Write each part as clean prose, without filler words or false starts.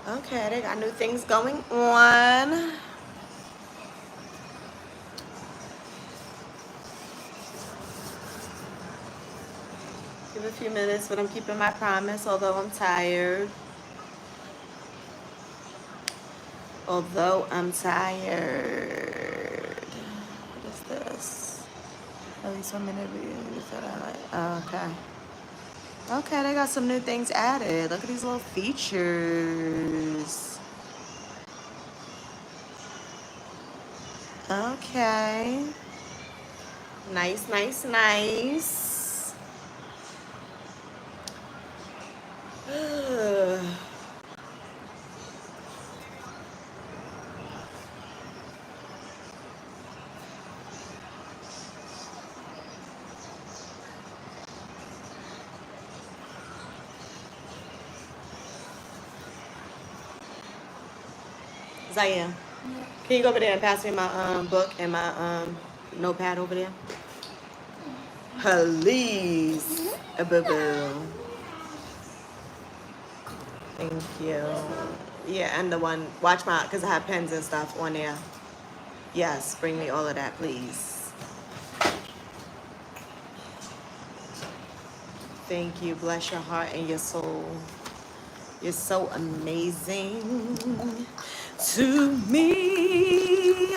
Okay, they got new things going on. Give a few minutes, but I'm keeping my promise, although I'm tired. Although I'm tired. What is this? At least 1 minute reviews that I like. Oh, okay. Okay, they got some new things added. Look at these little features. Okay. Nice, nice, nice. Zaya, can you go over there and pass me my book and my notepad over there? Please. Boo-boo. Thank you. Yeah, and the one, watch my, because I have pens and stuff on there. Yes, bring me all of that, please. Thank you. Bless your heart and your soul. You're so amazing to me.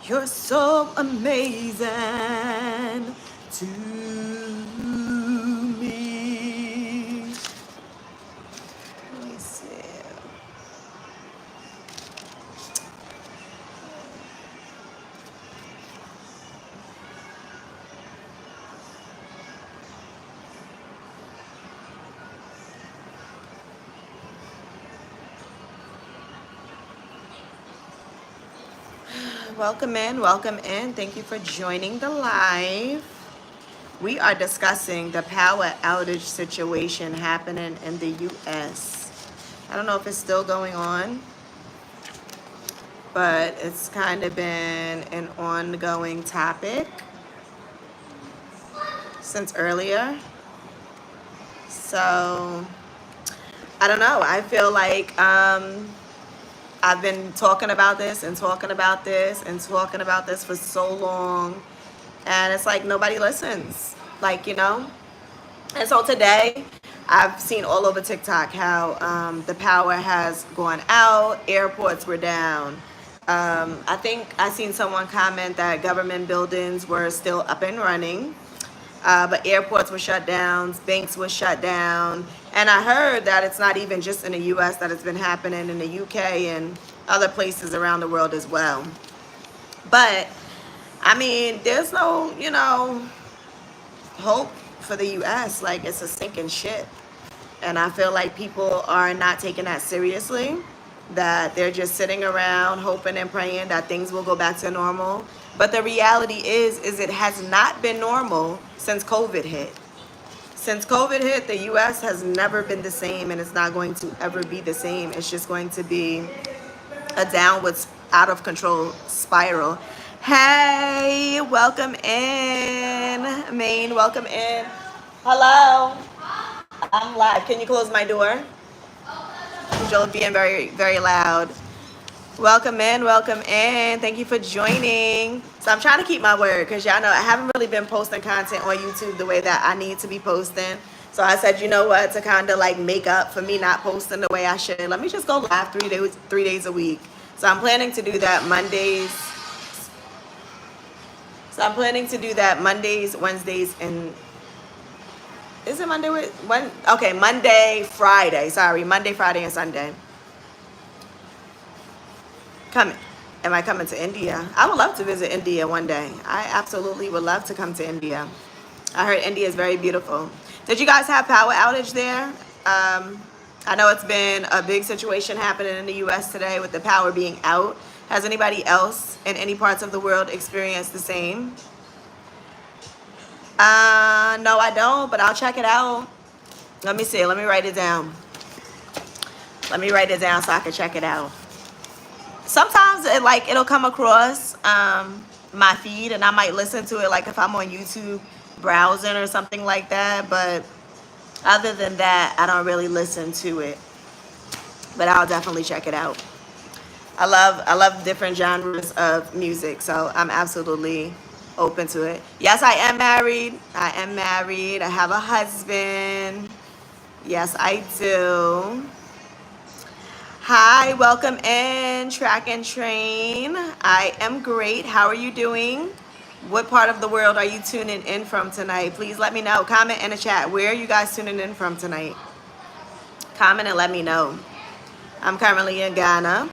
You're so amazing to me. Let me see. Welcome in, welcome in. Thank you for joining the live. We are discussing the power outage situation happening in the US. I don't know if it's still going on, but it's kind of been an ongoing topic since earlier. So, I don't know. I feel like I've been talking about this and talking about this and talking about this for so long, and it's like nobody listens. Like, you know? And so today, I've seen all over TikTok how the power has gone out, airports were down. I think I seen someone comment that government buildings were still up and running, but airports were shut down, banks were shut down. And I heard that it's not even just in the US that it's been happening, in the UK and other places around the world as well. But, I mean, there's no, you know, hope for the US. Like, it's a sinking ship. And I feel like people are not taking that seriously, that they're just sitting around hoping and praying that things will go back to normal. But the reality is it has not been normal since COVID hit. Since COVID hit, the US has never been the same, and it's not going to ever be the same. It's just going to be a downwards, out of control spiral. Hey, welcome in, Maine, welcome in. Hello, I'm live. Can you close my door? Joel being very, very loud. Welcome in, welcome in. Thank you for joining. So I'm trying to keep my word because y'all know I haven't really been posting content on YouTube the way that I need to be posting. So I said, you know what, to kind of like make up for me not posting the way I should, let me just go live 3 days a week. So I'm planning to do that Mondays. So I'm planning to do that Mondays, Wednesdays, and is it Monday? When? Okay, Monday, Friday. Sorry, Monday, Friday, and Sunday. Coming. Am I coming to India? I would love to visit India one day. I absolutely would love to come to India. I heard India is very beautiful. Did you guys have power outage there? I know it's been a big situation happening in the US today with the power being out. Has anybody else in any parts of the world experienced the same? No, I don't, but I'll check it out. Let me see. Let me write it down. Let me write it down so I can check it out. Sometimes it'll come across my feed, and I might listen to it like if I'm on YouTube browsing or something like that. But other than that, I don't really listen to it. but I'll definitely check it out. I love different genres of music, so I'm absolutely open to it. Yes, I am married. I am married. I have a husband. Yes, I do. Hi, welcome in, Track and Train. I am great. How are you doing? What part of the world are you tuning in from tonight? Please let me know. Comment in the chat. Where are you guys tuning in from tonight? Comment and let me know. I'm currently in Ghana.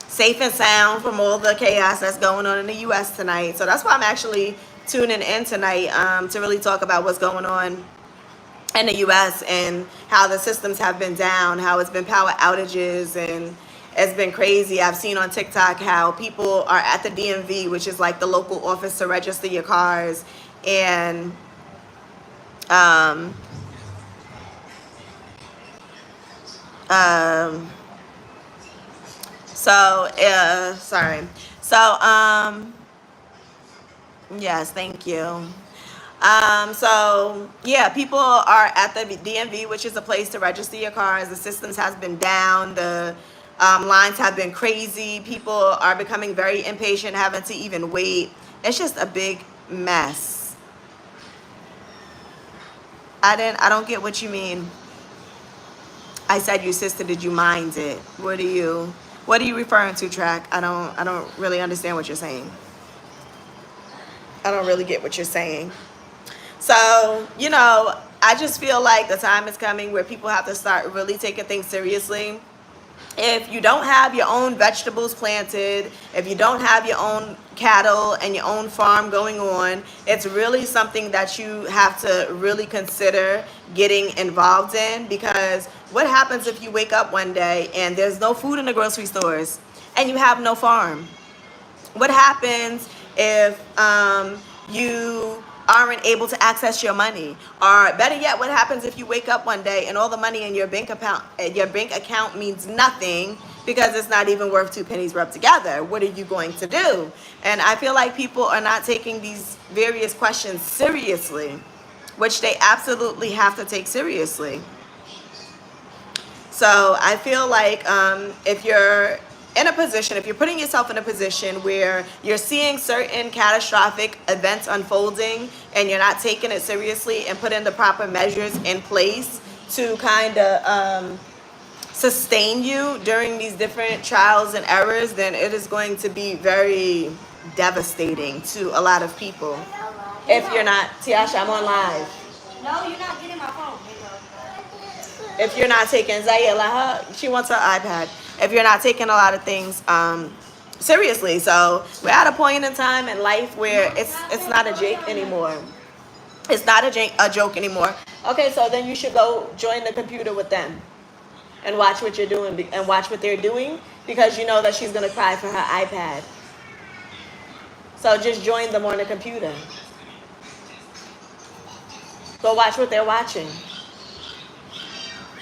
Safe and sound from all the chaos that's going on in the U.S. tonight. So that's why I'm actually tuning in tonight, to really talk about what's going on in the U.S. and how the systems have been down, how it's been power outages, and it's been crazy. I've seen on TikTok how people are at the DMV, which is like the local office to register your cars, and um, um, sorry. Yes, thank you. So yeah, people are at the DMV, which is a place to register your cars. The systems has been down. The lines have been crazy. People are becoming very impatient, having to even wait. It's just a big mess. I don't get what you mean. I said you sister, did you mind it? What are you referring to, Track? I don't really understand what you're saying. I don't really get what you're saying. So, I just feel like the time is coming where people have to start really taking things seriously. If you don't have your own vegetables planted, if you don't have your own cattle and your own farm going on, it's really something that you have to really consider getting involved in, because what happens if you wake up one day and there's no food in the grocery stores and you have no farm? What happens if you aren't able to access your money? Or better yet, what happens if you wake up one day and all the money in your bank account means nothing because it's not even worth two pennies rubbed together? What are you going to do? And I feel like people are not taking these various questions seriously, which they absolutely have to take seriously. So I feel like if you're putting yourself in a position where you're seeing certain catastrophic events unfolding and you're not taking it seriously and putting the proper measures in place to kind of sustain you during these different trials and errors, then it is going to be very devastating to a lot of people. If you're not, Tiasha, I'm on live. No, you're not getting my phone. If you're not taking Zaya, she wants her iPad. If you're not taking a lot of things seriously, so we're at a point in time in life where it's not a joke anymore. It's not a joke anymore. Okay, so then you should go join the computer with them and watch what you're doing and watch what they're doing, because you know that she's gonna cry for her iPad. So just join them on the computer. Go watch what they're watching.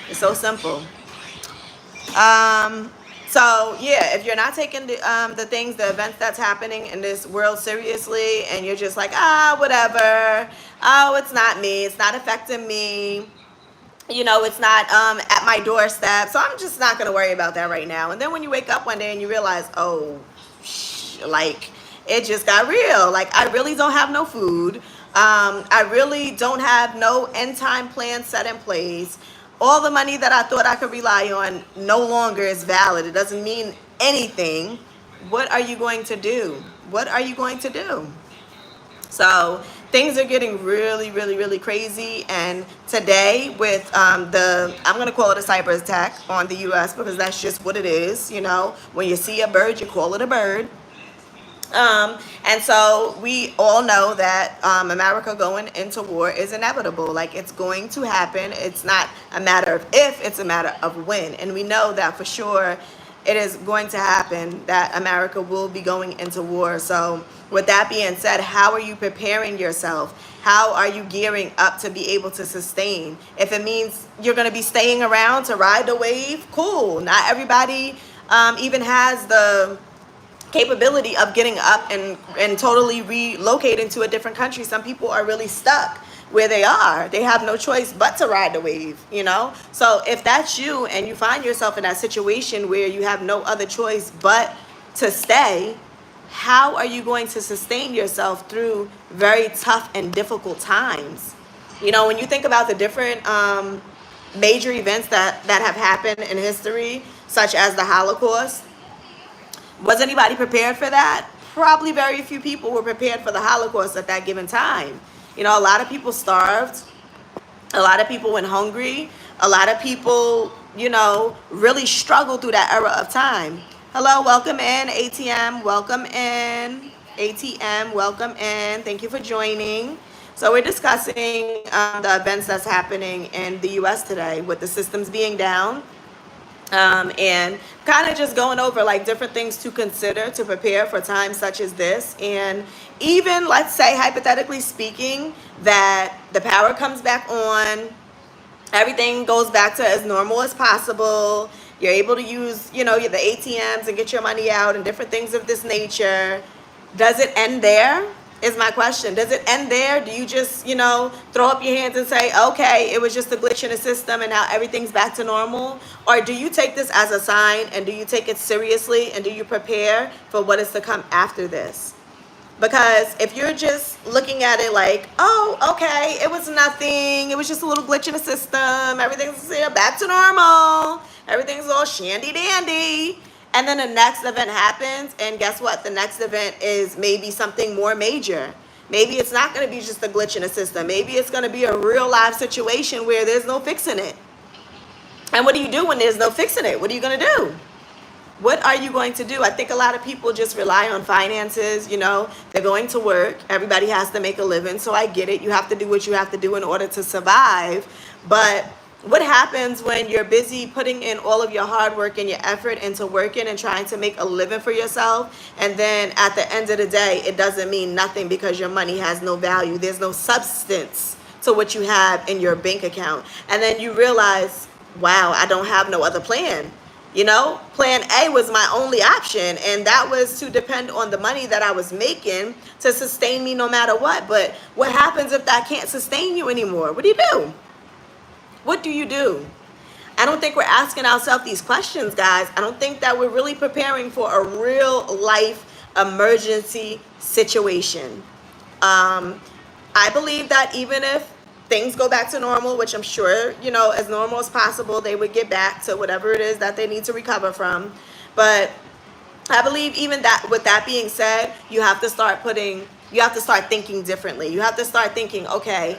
It's so simple. So yeah, if you're not taking the events that's happening in this world seriously, and you're just like, whatever, it's not me, it's not affecting me, it's not at my doorstep, so I'm just not gonna worry about that right now. And then when you wake up one day and you realize, like it just got real. Like I really don't have no food. I really don't have no end time plan set in place. All the money that I thought I could rely on no longer is valid. It doesn't mean anything. What are you going to do? What are you going to do? So things are getting really, really, really crazy. And today with I'm going to call it a cyber attack on the U.S. because that's just what it is. When you see a bird, you call it a bird. And so we all know that America going into war is inevitable. Like it's going to happen. It's not a matter of if, it's a matter of when. And we know that for sure it is going to happen, that America will be going into war. So with that being said, how are you preparing yourself? How are you gearing up to be able to sustain? If it means you're going to be staying around to ride the wave, cool. Not everybody even has the capability of getting up and totally relocating to a different country. Some people are really stuck where they are. They have no choice but to ride the wave, you know? So if that's you and you find yourself in that situation where you have no other choice but to stay, how are you going to sustain yourself through very tough and difficult times? You know, when you think about the different major events that have happened in history, such as the Holocaust, was anybody prepared for that? Probably very few people were prepared for the Holocaust at that given time. You know, a lot of people starved. A lot of people went hungry. A lot of people, you know, really struggled through that era of time. Hello, welcome in, ATM, welcome in. ATM, welcome in. Thank you for joining. So we're discussing the events that's happening in the U.S. today with the systems being down, and kind of just going over like different things to consider to prepare for times such as this. And even, let's say, hypothetically speaking, that the power comes back on, everything goes back to as normal as possible, you're able to use, you know, the ATMs and get your money out and different things of this nature. Does it end there? Is my question. Does it end there? Do you just, you know, throw up your hands and say, okay, it was just a glitch in the system and now everything's back to normal? Or do you take this as a sign, and do you take it seriously, and do you prepare for what is to come after this? Because if you're just looking at it like, oh, okay, it was nothing, it was just a little glitch in the system, everything's back to normal, everything's all shandy dandy, and then the next event happens, and guess what? The next event is maybe something more major. Maybe it's not going to be just a glitch in the system. Maybe it's going to be a real life situation where there's no fixing it. And what do you do when there's no fixing it? What are you going to do? What are you going to do? I think a lot of people just rely on finances. You know, they're going to work. Everybody has to make a living. So I get it. You have to do what you have to do in order to survive. But what happens when you're busy putting in all of your hard work and your effort into working and trying to make a living for yourself, and then at the end of the day, it doesn't mean nothing because your money has no value. There's no substance to what you have in your bank account. And then you realize, wow, I don't have no other plan. You know, plan A was my only option, and that was to depend on the money that I was making to sustain me no matter what. But what happens if that can't sustain you anymore? What do you do? What do you do? I don't think we're asking ourselves these questions, guys. I don't think that we're really preparing for a real life emergency situation. I believe that even if things go back to normal, which I'm sure, you know, as normal as possible, they would get back to whatever it is that they need to recover from. But I believe even that, with that being said, you have to start thinking differently. You have to start thinking, okay,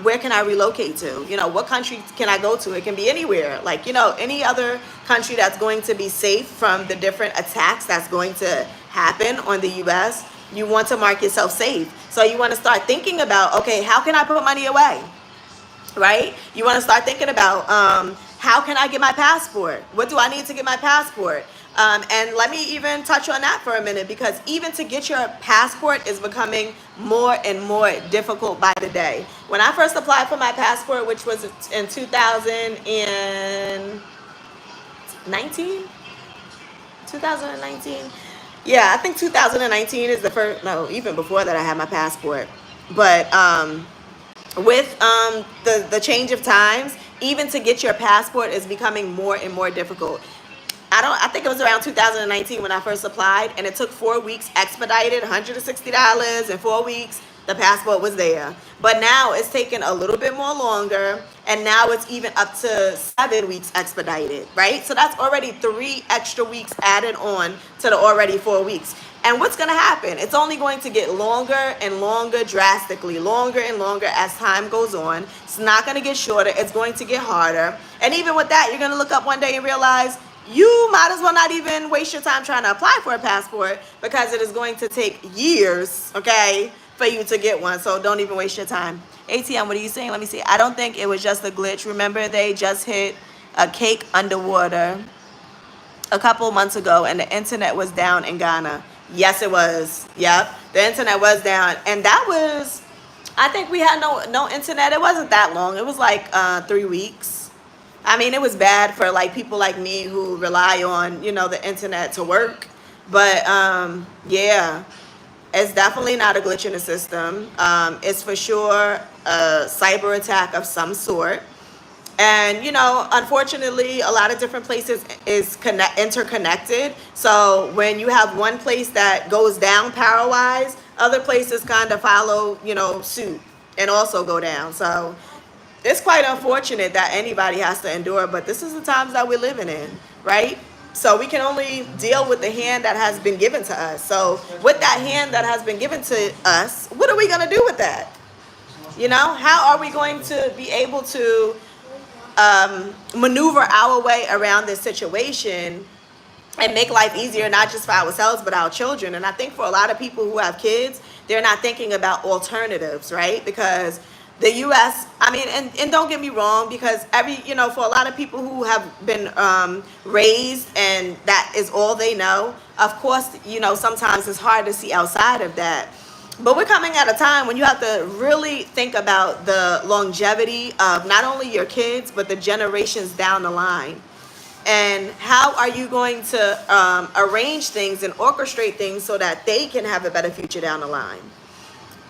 where can I relocate to? You know, what country can I go to? It can be anywhere. Like, you know, any other country that's going to be safe from the different attacks that's going to happen on the U.S., you want to mark yourself safe. So you want to start thinking about, okay, how can I put money away? Right? You want to start thinking about, how can I get my passport? What do I need to get my passport? And let me even touch on that for a minute, because even to get your passport is becoming more and more difficult by the day. When I first applied for my passport, which was in 2019, yeah, I think 2019 is the first, no, even before that I had my passport. But with the change of times, even to get your passport is becoming more and more difficult. I think it was around 2019 when I first applied, and it took 4 weeks expedited, $160, in 4 weeks, the passport was there. But now it's taken a little bit more longer, and now it's even up to 7 weeks expedited, right? So that's already 3 extra weeks added on to the already 4 weeks. And what's going to happen? It's only going to get longer and longer, drastically longer and longer as time goes on. It's not going to get shorter. It's going to get harder. And even with that, you're going to look up one day and realize you might as well not even waste your time trying to apply for a passport, because it is going to take years, okay, for you to get one. So don't even waste your time. ATM, what are you saying? Let me see. I don't think it was just a glitch. Remember, they just hit a cake underwater a couple months ago, and the internet was down in Ghana. Yes, it was. Yep, the internet was down, and that was, I think we had no internet. It wasn't that long. It was like 3 weeks. I mean, it was bad for like people like me who rely on, you know, the internet to work. But yeah, it's definitely not a glitch in the system. It's for sure a cyber attack of some sort. And you know, unfortunately, a lot of different places is interconnected. So when you have one place that goes down power wise, other places kind of follow, you know, suit and also go down. So it's quite unfortunate that anybody has to endure, but this is the times that we're living in, right? So we can only deal with the hand that has been given to us. So with that hand that has been given to us, what are we going to do with that? You know, how are we going to be able to maneuver our way around this situation and make life easier, not just for ourselves, but our children? And I think for a lot of people who have kids, they're not thinking about alternatives, right? Because the U.S., I mean, and don't get me wrong, because you know, for a lot of people who have been raised and that is all they know, of course, you know, sometimes it's hard to see outside of that. But we're coming at a time when you have to really think about the longevity of not only your kids, but the generations down the line. And how are you going to arrange things and orchestrate things so that they can have a better future down the line?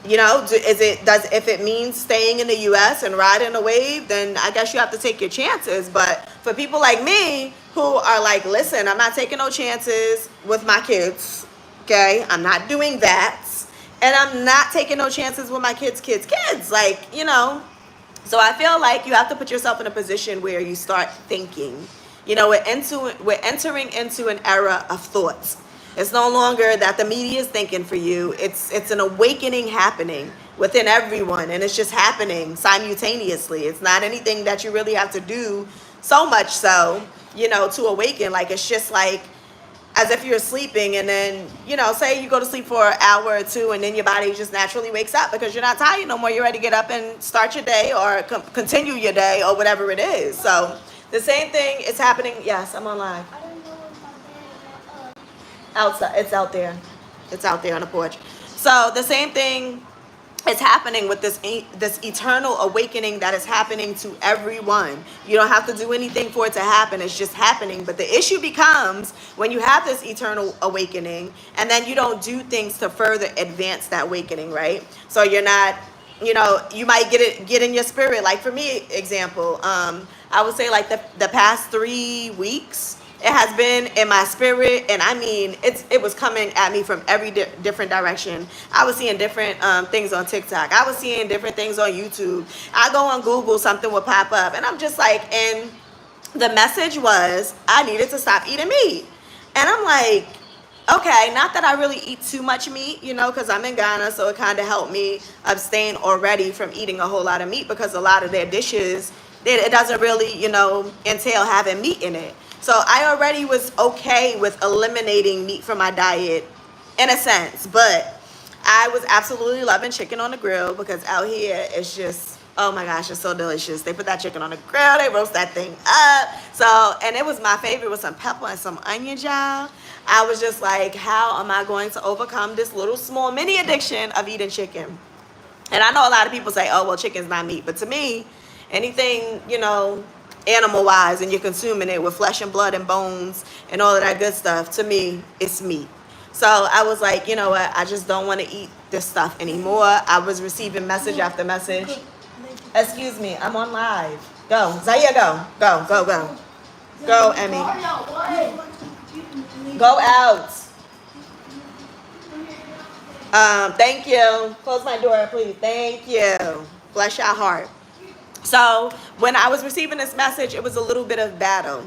You know, if it means staying in the U.S. and riding a wave, then I guess you have to take your chances. But for people like me who are like, listen, I'm not taking no chances with my kids. Okay, I'm not doing that. And I'm not taking no chances with my kids. Like, you know. So I feel like you have to put yourself in a position where you start thinking. You know, we're entering into an era of thoughts. It's no longer that the media is thinking for you. It's an awakening happening within everyone, and it's just happening simultaneously. It's not anything that you really have to do so much so, you know, to awaken. Like, it's just like as if you're sleeping, and then, you know, say you go to sleep for an hour or two, and then your body just naturally wakes up because you're not tired no more. You're ready to get up and start your day or continue your day or whatever it is. So the same thing is happening. Yes, I'm on live. Outside, it's out there. It's out there on the porch. So the same thing is happening with this eternal awakening that is happening to everyone. You don't have to do anything for it to happen. It's just happening. But the issue becomes when you have this eternal awakening and then you don't do things to further advance that awakening, right? So you're not, you know, you might get in your spirit. Like for me, example, I would say like the past 3 weeks, it has been in my spirit, and I mean, it was coming at me from every different direction. I was seeing different things on TikTok. I was seeing different things on YouTube. I go on Google, something would pop up, and I'm just like, and the message was I needed to stop eating meat. And I'm like, okay, not that I really eat too much meat, you know, because I'm in Ghana, so it kind of helped me abstain already from eating a whole lot of meat, because a lot of their dishes, it doesn't really, you know, entail having meat in it. So I already was okay with eliminating meat from my diet in a sense, but I was absolutely loving chicken on the grill, because out here it's just, oh my gosh, it's so delicious. They put that chicken on the grill, they roast that thing up. So, and it was my favorite with some pepper and some onion, y'all. I was just like, how am I going to overcome this little small mini addiction of eating chicken? And I know a lot of people say, oh, well, chicken's not meat. But to me, anything, you know, animal-wise, and you're consuming it with flesh and blood and bones and all of that good stuff, to me, it's meat. So I was like, you know what, I just don't want to eat this stuff anymore. I was receiving message after message. Excuse me, I'm on live. Go, Zaya, go. Go, Emmy. Go out. Thank you. Close my door, please. Thank you. Bless your heart. So when I was receiving this message, it was a little bit of battle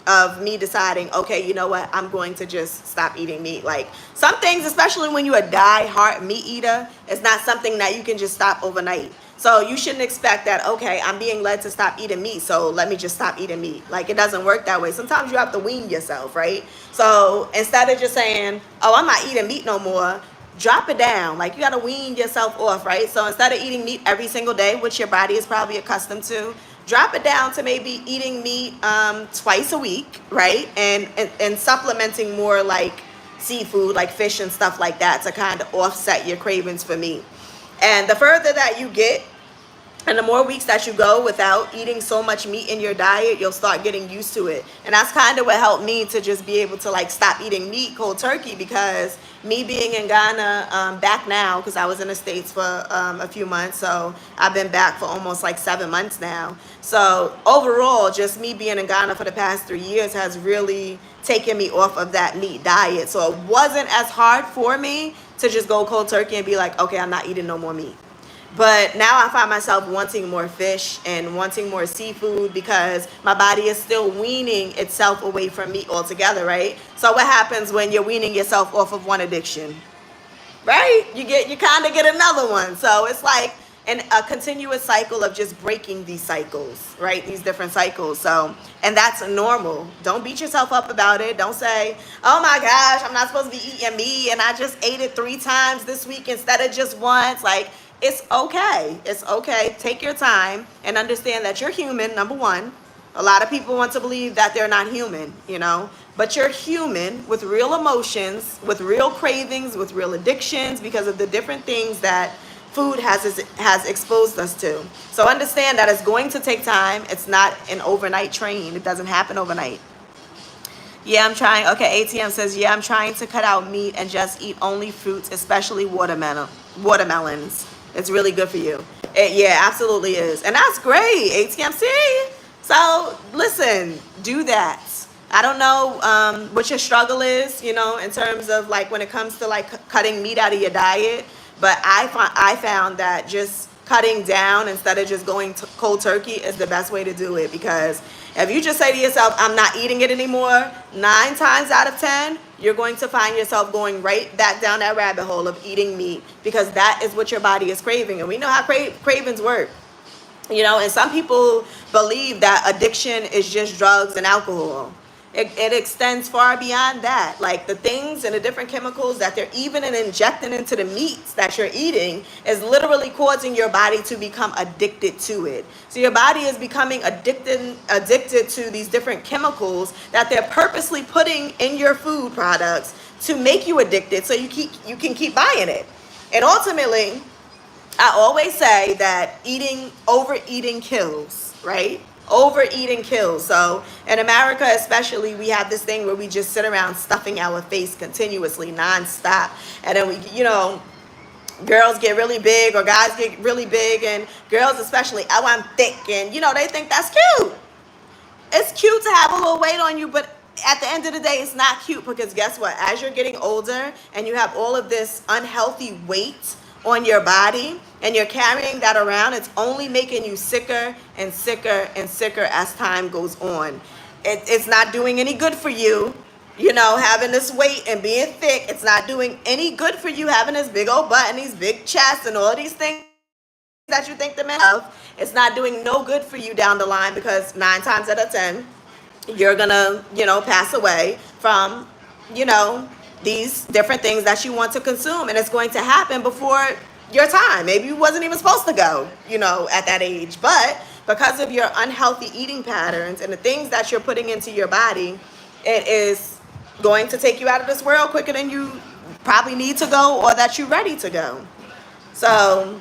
of me deciding, okay, you know what, I'm going to just stop eating meat. Like some things, especially when you're a die-hard meat eater, it's not something that you can just stop overnight. So you shouldn't expect that, okay, I'm being led to stop eating meat, so let me just stop eating meat. Like, it doesn't work that way. Sometimes you have to wean yourself, right? So instead of just saying, oh, I'm not eating meat no more, drop it down. Like, you got to wean yourself off, right? So instead of eating meat every single day, which your body is probably accustomed to, drop it down to maybe eating meat twice a week, right? And supplementing more like seafood, like fish and stuff like that, to kind of offset your cravings for meat. And the further that you get And the more weeks that you go without eating so much meat in your diet, you'll start getting used to it. And that's kind of what helped me to just be able to like stop eating meat cold turkey, because me being in Ghana, back now, because I was in the States for a few months. So I've been back for almost like 7 months now. So overall, just me being in Ghana for the past 3 years has really taken me off of that meat diet. So it wasn't as hard for me to just go cold turkey and be like, okay, I'm not eating no more meat. But now I find myself wanting more fish and wanting more seafood, because my body is still weaning itself away from meat altogether, right? So what happens when you're weaning yourself off of one addiction, right? You kind of get another one. So it's like a continuous cycle of just breaking these cycles, right? These different cycles. So, and that's normal. Don't beat yourself up about it. Don't say, oh my gosh, I'm not supposed to be eating meat and I just ate it 3 times this week instead of just once. Like, it's okay. It's okay. Take your time and understand that you're human, number one. A lot of people want to believe that they're not human, you know, but you're human with real emotions, with real cravings, with real addictions, because of the different things that food has exposed us to. So understand that it's going to take time. It's not an overnight train. It doesn't happen overnight. Yeah, I'm trying. Okay, ATM says, yeah, I'm trying to cut out meat and just eat only fruits, especially watermelons. It's really good for you. Yeah, absolutely is. And that's great, ATMC. So listen, do that. I don't know what your struggle is, you know, in terms of like when it comes to like cutting meat out of your diet. But I found that just cutting down instead of just going to cold turkey is the best way to do it, because if you just say to yourself, I'm not eating it anymore, 9 times out of 10, you're going to find yourself going right back down that rabbit hole of eating meat, because that is what your body is craving. And we know how cravings work. You know, and some people believe that addiction is just drugs and alcohol. It extends far beyond that. Like the things and the different chemicals that they're even injecting into the meats that you're eating is literally causing your body to become addicted to it. So your body is becoming addicted to these different chemicals that they're purposely putting in your food products to make you addicted, so you can keep buying it. And ultimately, I always say that overeating kills, right? Overeating kills. So in America especially, we have this thing where we just sit around stuffing our face continuously, nonstop. And then we, you know, girls get really big or guys get really big, and girls especially, oh, I'm thick. And, you know, they think that's cute. It's cute to have a little weight on you, but at the end of the day, it's not cute, because guess what? As you're getting older and you have all of this unhealthy weight on your body and you're carrying that around, it's only making you sicker and sicker and sicker as time goes on. It's not doing any good for you, you know, having this weight and being thick. It's not doing any good for you having this big old butt and these big chests and all these things that you think the men have. It's not doing no good for you down the line, because 9 times out of 10, you're gonna, you know, pass away from, you know, these different things that you want to consume, and it's going to happen before your time. Maybe you wasn't even supposed to go, you know, at that age, but because of your unhealthy eating patterns and the things that you're putting into your body, it is going to take you out of this world quicker than you probably need to go or that you're ready to go. So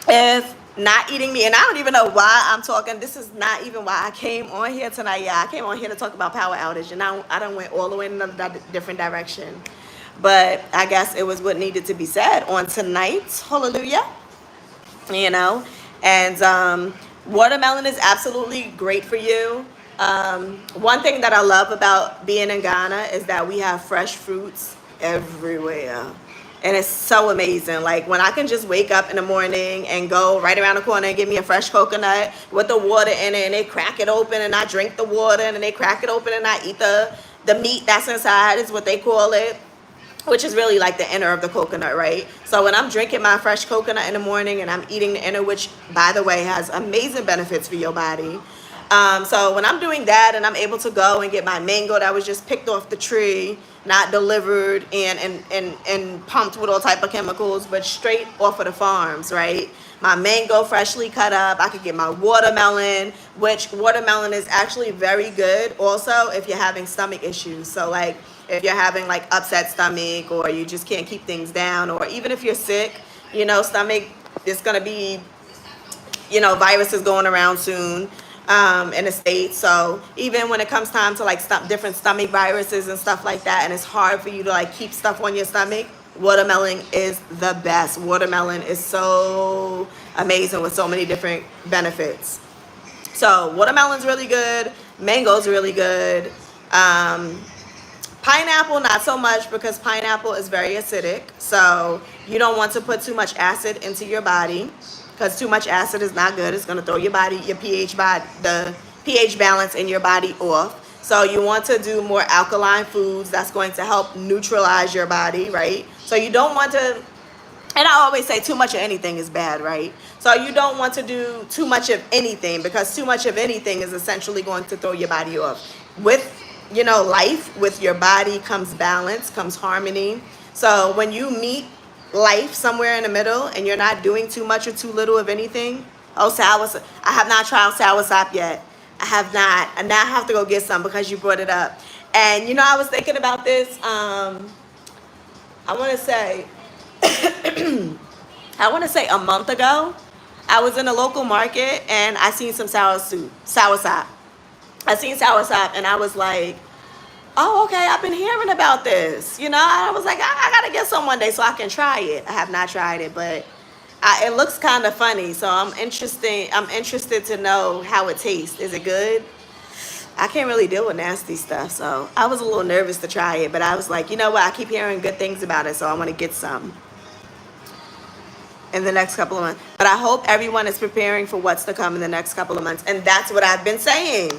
if not eating meat, and I don't even know why I'm talking, this is not even why I came on here tonight. Yeah, I came on here to talk about power outage, and now I done went all the way in another different direction. But I guess it was what needed to be said on tonight. Hallelujah. You know, and watermelon is absolutely great for you. One thing that I love about being in Ghana is that we have fresh fruits everywhere. And it's so amazing. Like when I can just wake up in the morning and go right around the corner and get me a fresh coconut with the water in it, and they crack it open and I drink the water, and then they crack it open and I eat the meat that's inside, is what they call it, which is really like the inner of the coconut, right? So when I'm drinking my fresh coconut in the morning and I'm eating the inner, which by the way has amazing benefits for your body. So when I'm doing that and I'm able to go and get my mango that was just picked off the tree, not delivered and pumped with all type of chemicals, but straight off of the farms, right? My mango freshly cut up. I could get my watermelon, which watermelon is actually very good also if you're having stomach issues. So like if you're having like upset stomach, or you just can't keep things down, or even if you're sick, you know, stomach is going to be, viruses going around soon in the States. So even when it comes time to like different stomach viruses and stuff like that, and it's hard for you to like keep stuff on your stomach, watermelon is the best. Watermelon is so amazing with so many different benefits. So watermelon's really good. Mango's really good. Pineapple, not so much, because pineapple is very acidic. So you don't want to put too much acid into your body, because too much acid is not good. It's going to throw your pH the pH balance in your body off. So you want to do more alkaline foods. That's going to help neutralize your body, right? So you don't want to, and I always say too much of anything is bad, right? So you don't want to do too much of anything, because too much of anything is essentially going to throw your body off. With life, with your body comes balance, comes harmony. So when you meet life somewhere in the middle and you're not doing too much or too little of anything. I have not tried soursop yet. I have not. And now I have to go get some because you brought it up. And I was thinking about this. I want to say a month ago, I was in a local market and I seen some soursop. I seen soursop and I was like, oh, okay, I've been hearing about this. I was like, I got to get some one day so I can try it. I have not tried it, but it looks kind of funny. So I'm interested to know how it tastes. Is it good? I can't really deal with nasty stuff. So I was a little nervous to try it, but I was like, you know what? I keep hearing good things about it, so I want to get some in the next couple of months. But I hope everyone is preparing for what's to come in the next couple of months. And that's what I've been saying.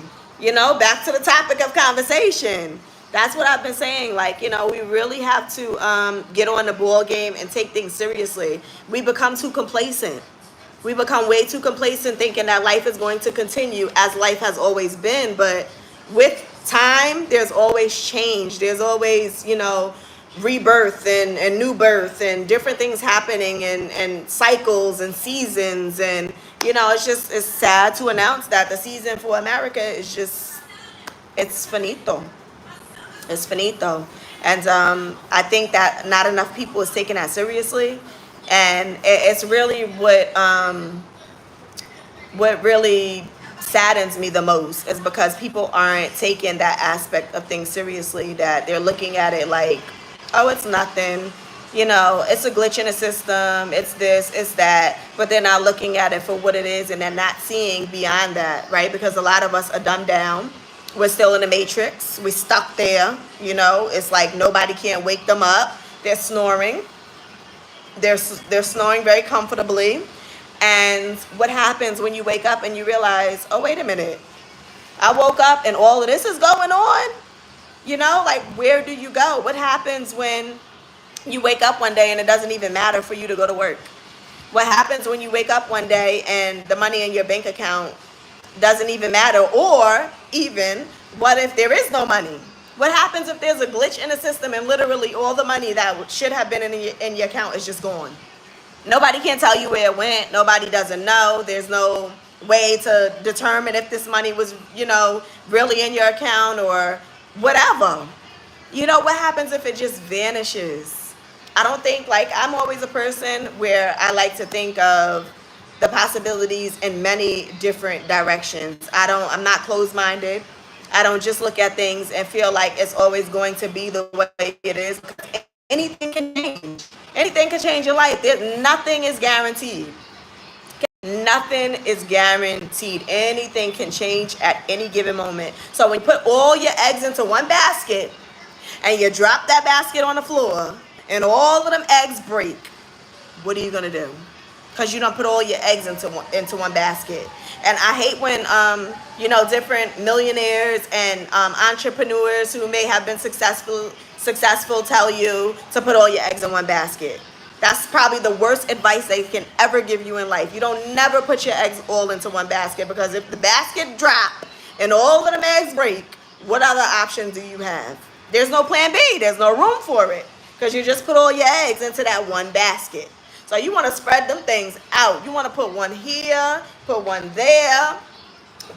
Back to the topic of conversation. That's what I've been saying. Like, we really have to get on the ball game and take things seriously. We become too complacent. We become way too complacent thinking that life is going to continue as life has always been. But with time, there's always change. There's always, rebirth and new birth and different things happening and cycles and seasons. And, it's sad to announce that the season for America is it's finito. It's finito. And I think that not enough people is taking that seriously. And it's really what really saddens me the most is because people aren't taking that aspect of things seriously, that they're looking at it like, oh, it's nothing. It's a glitch in the system. It's this, it's that. But they're not looking at it for what it is, and they're not seeing beyond that, right? Because a lot of us are dumbed down. We're still in the matrix. We're stuck there. It's like nobody can wake them up. They're snoring. They're snoring very comfortably. And what happens when you wake up and you realize, oh, wait a minute. I woke up and all of this is going on? Like, where do you go? What happens when you wake up one day and it doesn't even matter for you to go to work? What happens when you wake up one day and the money in your bank account doesn't even matter? Or even, what if there is no money? What happens if there's a glitch in the system and literally all the money that should have been in your account is just gone? Nobody can tell you where it went. Nobody doesn't know. There's no way to determine if this money was, really in your account or whatever. What happens if it just vanishes? I don't think, I'm always a person where I like to think of the possibilities in many different directions. I'm not closed-minded. I don't just look at things and feel like it's always going to be the way it is. Anything can change. Anything can change your life. Nothing is guaranteed. Nothing is guaranteed. Anything can change at any given moment. So when you put all your eggs into one basket and you drop that basket on the floor and all of them eggs break, what are you going to do? Because you don't put all your eggs into one basket. And I hate when, different millionaires and entrepreneurs who may have been successful tell you to put all your eggs in one basket. That's probably the worst advice they can ever give you in life. You don't never put your eggs all into one basket, because if the basket drop and all of them eggs break, what other options do you have? There's no plan B. There's no room for it, because you just put all your eggs into that one basket. So you want to spread them things out. You want to put one here, put one there,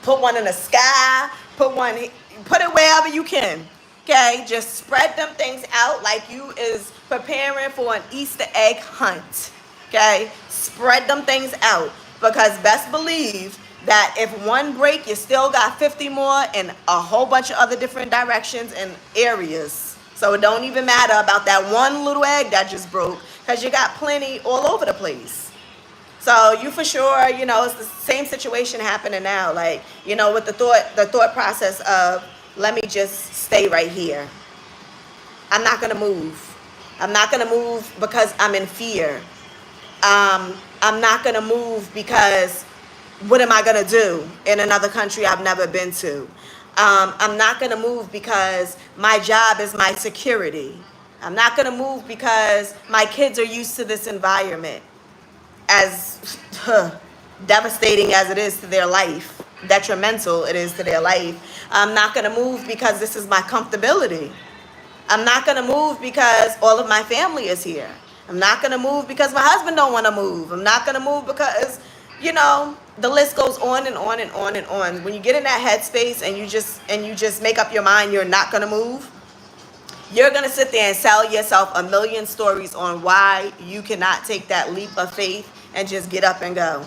put one in the sky, put it wherever you can. Okay, just spread them things out like you is preparing for an Easter egg hunt. Okay, spread them things out. Because best believe that if one break, you still got 50 more in a whole bunch of other different directions and areas. So it don't even matter about that one little egg that just broke, because you got plenty all over the place. So you for sure, it's the same situation happening now. Like, with the thought process of, let me just stay right here. I'm not gonna move. I'm not gonna move because I'm in fear. I'm not gonna move because what am I gonna do in another country I've never been to? I'm not gonna move because my job is my security. I'm not gonna move because my kids are used to this environment, as devastating as it is to their life, detrimental it is to their life. I'm not gonna move because this is my comfortability. I'm not gonna move because all of my family is here. I'm not gonna move because my husband don't want to move. I'm not gonna move because, the list goes on and on and on and on. When you get in that headspace and you just make up your mind you're not gonna move, you're gonna sit there and sell yourself a million stories on why you cannot take that leap of faith and just get up and go.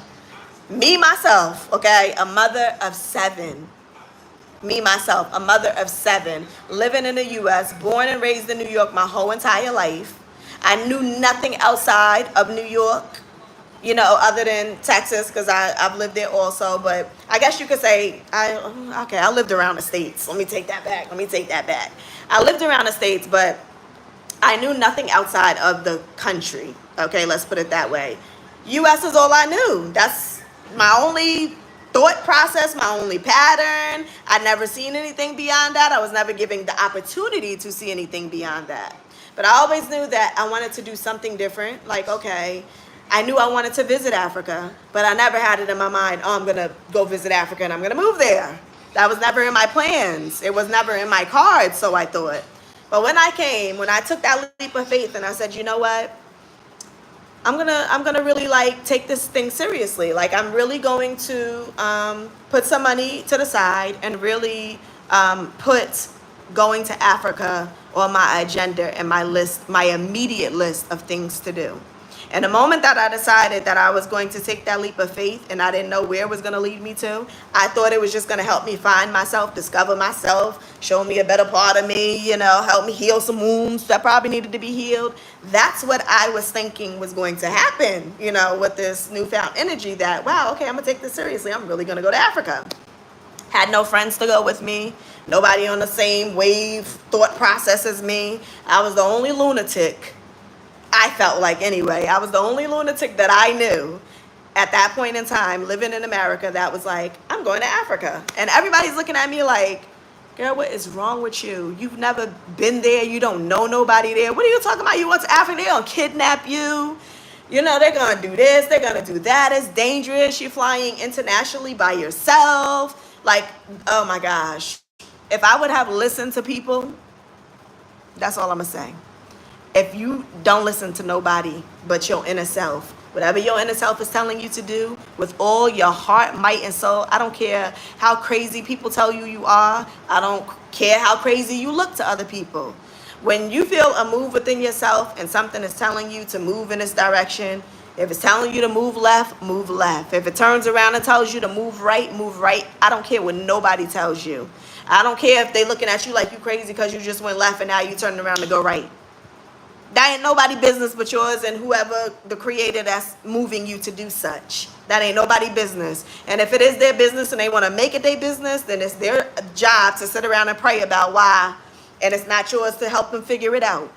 Me myself, okay, a mother of 7. Me, myself, a mother of 7, living in the U.S., born and raised in New York my whole entire life. I knew nothing outside of New York, other than Texas, because I've lived there also. But I guess you could say, I lived around the States. Let me take that back. I lived around the States, but I knew nothing outside of the country. Okay, let's put it that way. U.S. is all I knew. That's my only thought process, my only pattern. I'd never seen anything beyond that. I was never given the opportunity to see anything beyond that. But I always knew that I wanted to do something different. Like, okay, I knew I wanted to visit Africa, but I never had it in my mind, I'm going to go visit Africa and I'm going to move there. That was never in my plans. It was never in my cards, so I thought. But when I took that leap of faith and I said, you know what? I'm gonna really take this thing seriously. Like, I'm really going to put some money to the side and really put going to Africa on my agenda and my immediate list of things to do. And the moment that I decided that I was going to take that leap of faith and I didn't know where it was going to lead me to, I thought it was just going to help me find myself, discover myself, show me a better part of me, help me heal some wounds that probably needed to be healed. That's what I was thinking was going to happen, with this newfound energy that, wow, okay, I'm going to take this seriously. I'm really going to go to Africa. Had no friends to go with me. Nobody on the same wave thought process as me. I was the only lunatic. I felt like, anyway, I was the only lunatic that I knew at that point in time living in America that was like, I'm going to Africa. And everybody's looking at me like, girl, what is wrong with you? You've never been there. You don't know nobody there. What are you talking about? You went to Africa? They're going to kidnap you. They're going to do this. They're going to do that. It's dangerous. You're flying internationally by yourself. Like, oh my gosh. If I would have listened to people, that's all I'm going to say. If you don't listen to nobody but your inner self, whatever your inner self is telling you to do with all your heart, might, and soul, I don't care how crazy people tell you you are. I don't care how crazy you look to other people. When you feel a move within yourself and something is telling you to move in this direction, if it's telling you to move left, move left. If it turns around and tells you to move right, move right. I don't care what nobody tells you. I don't care if they're looking at you like you crazy because you just went left and now you turning around to go right. That ain't nobody business but yours and whoever the creator that's moving you to do such. That ain't nobody business. And if it is their business and they want to make it their business, then it's their job to sit around and pray about why. And it's not yours to help them figure it out.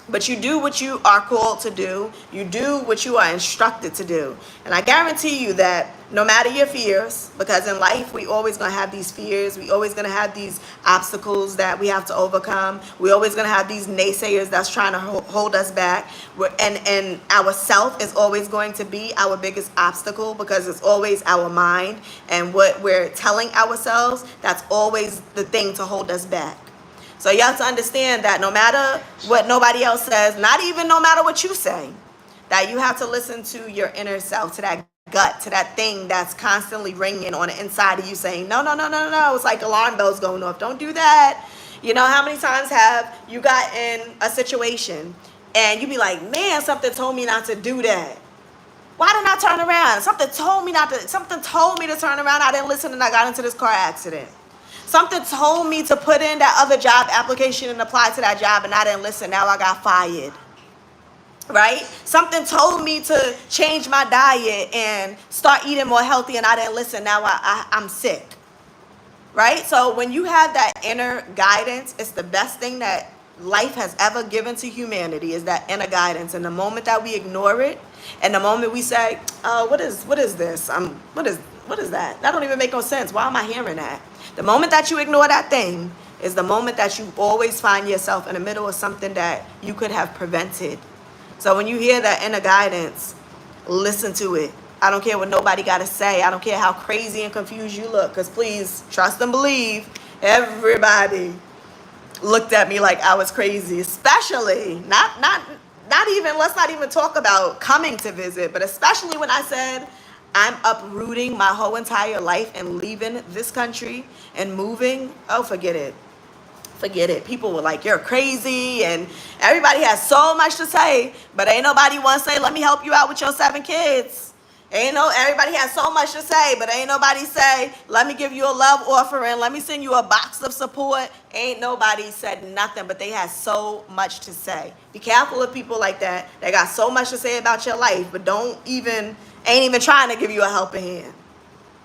But you do what you are called to do. You do what you are instructed to do. And I guarantee you that no matter your fears, because in life we always going to have these fears. We always going to have these obstacles that we have to overcome. We always going to have these naysayers that's trying to hold us back. And our self is always going to be our biggest obstacle because it's always our mind. And what we're telling ourselves, that's always the thing to hold us back. So you have to understand that no matter what nobody else says, not even no matter what you say, that you have to listen to your inner self, to that gut, to that thing that's constantly ringing on the inside of you saying, no, no, no, no, no. It's like alarm bells going off. Don't do that. How many times have you got in a situation and you be like, man, something told me not to do that. Why didn't I turn around? Something told me not to. Something told me to turn around. I didn't listen, and I got into this car accident. Something told me to put in that other job application and apply to that job, and I didn't listen. Now I got fired. Right? Something told me to change my diet and start eating more healthy, and I didn't listen. Now I'm sick. Right? So when you have that inner guidance, it's the best thing that life has ever given to humanity, is that inner guidance. And the moment that we ignore it, and the moment we say, "Oh, what is this? What is that? That don't even make no sense. Why am I hearing that?" The moment that you ignore that thing is the moment that you always find yourself in the middle of something that you could have prevented. So when you hear that inner guidance, listen to it. I don't care what nobody got to say. I don't care how crazy and confused you look. Because please, trust and believe, everybody looked at me like I was crazy. Especially, not even, let's not even talk about coming to visit. But especially when I said, I'm uprooting my whole entire life and leaving this country and moving. Oh, forget it. Forget it. People were like, you're crazy, and everybody has so much to say, but ain't nobody want to say, let me help you out with your 7 kids. Everybody has so much to say, but ain't nobody say, let me give you a love offering, let me send you a box of support. Ain't nobody said nothing, but they had so much to say. Be careful of people like that. They got so much to say about your life, but ain't even trying to give you a helping hand.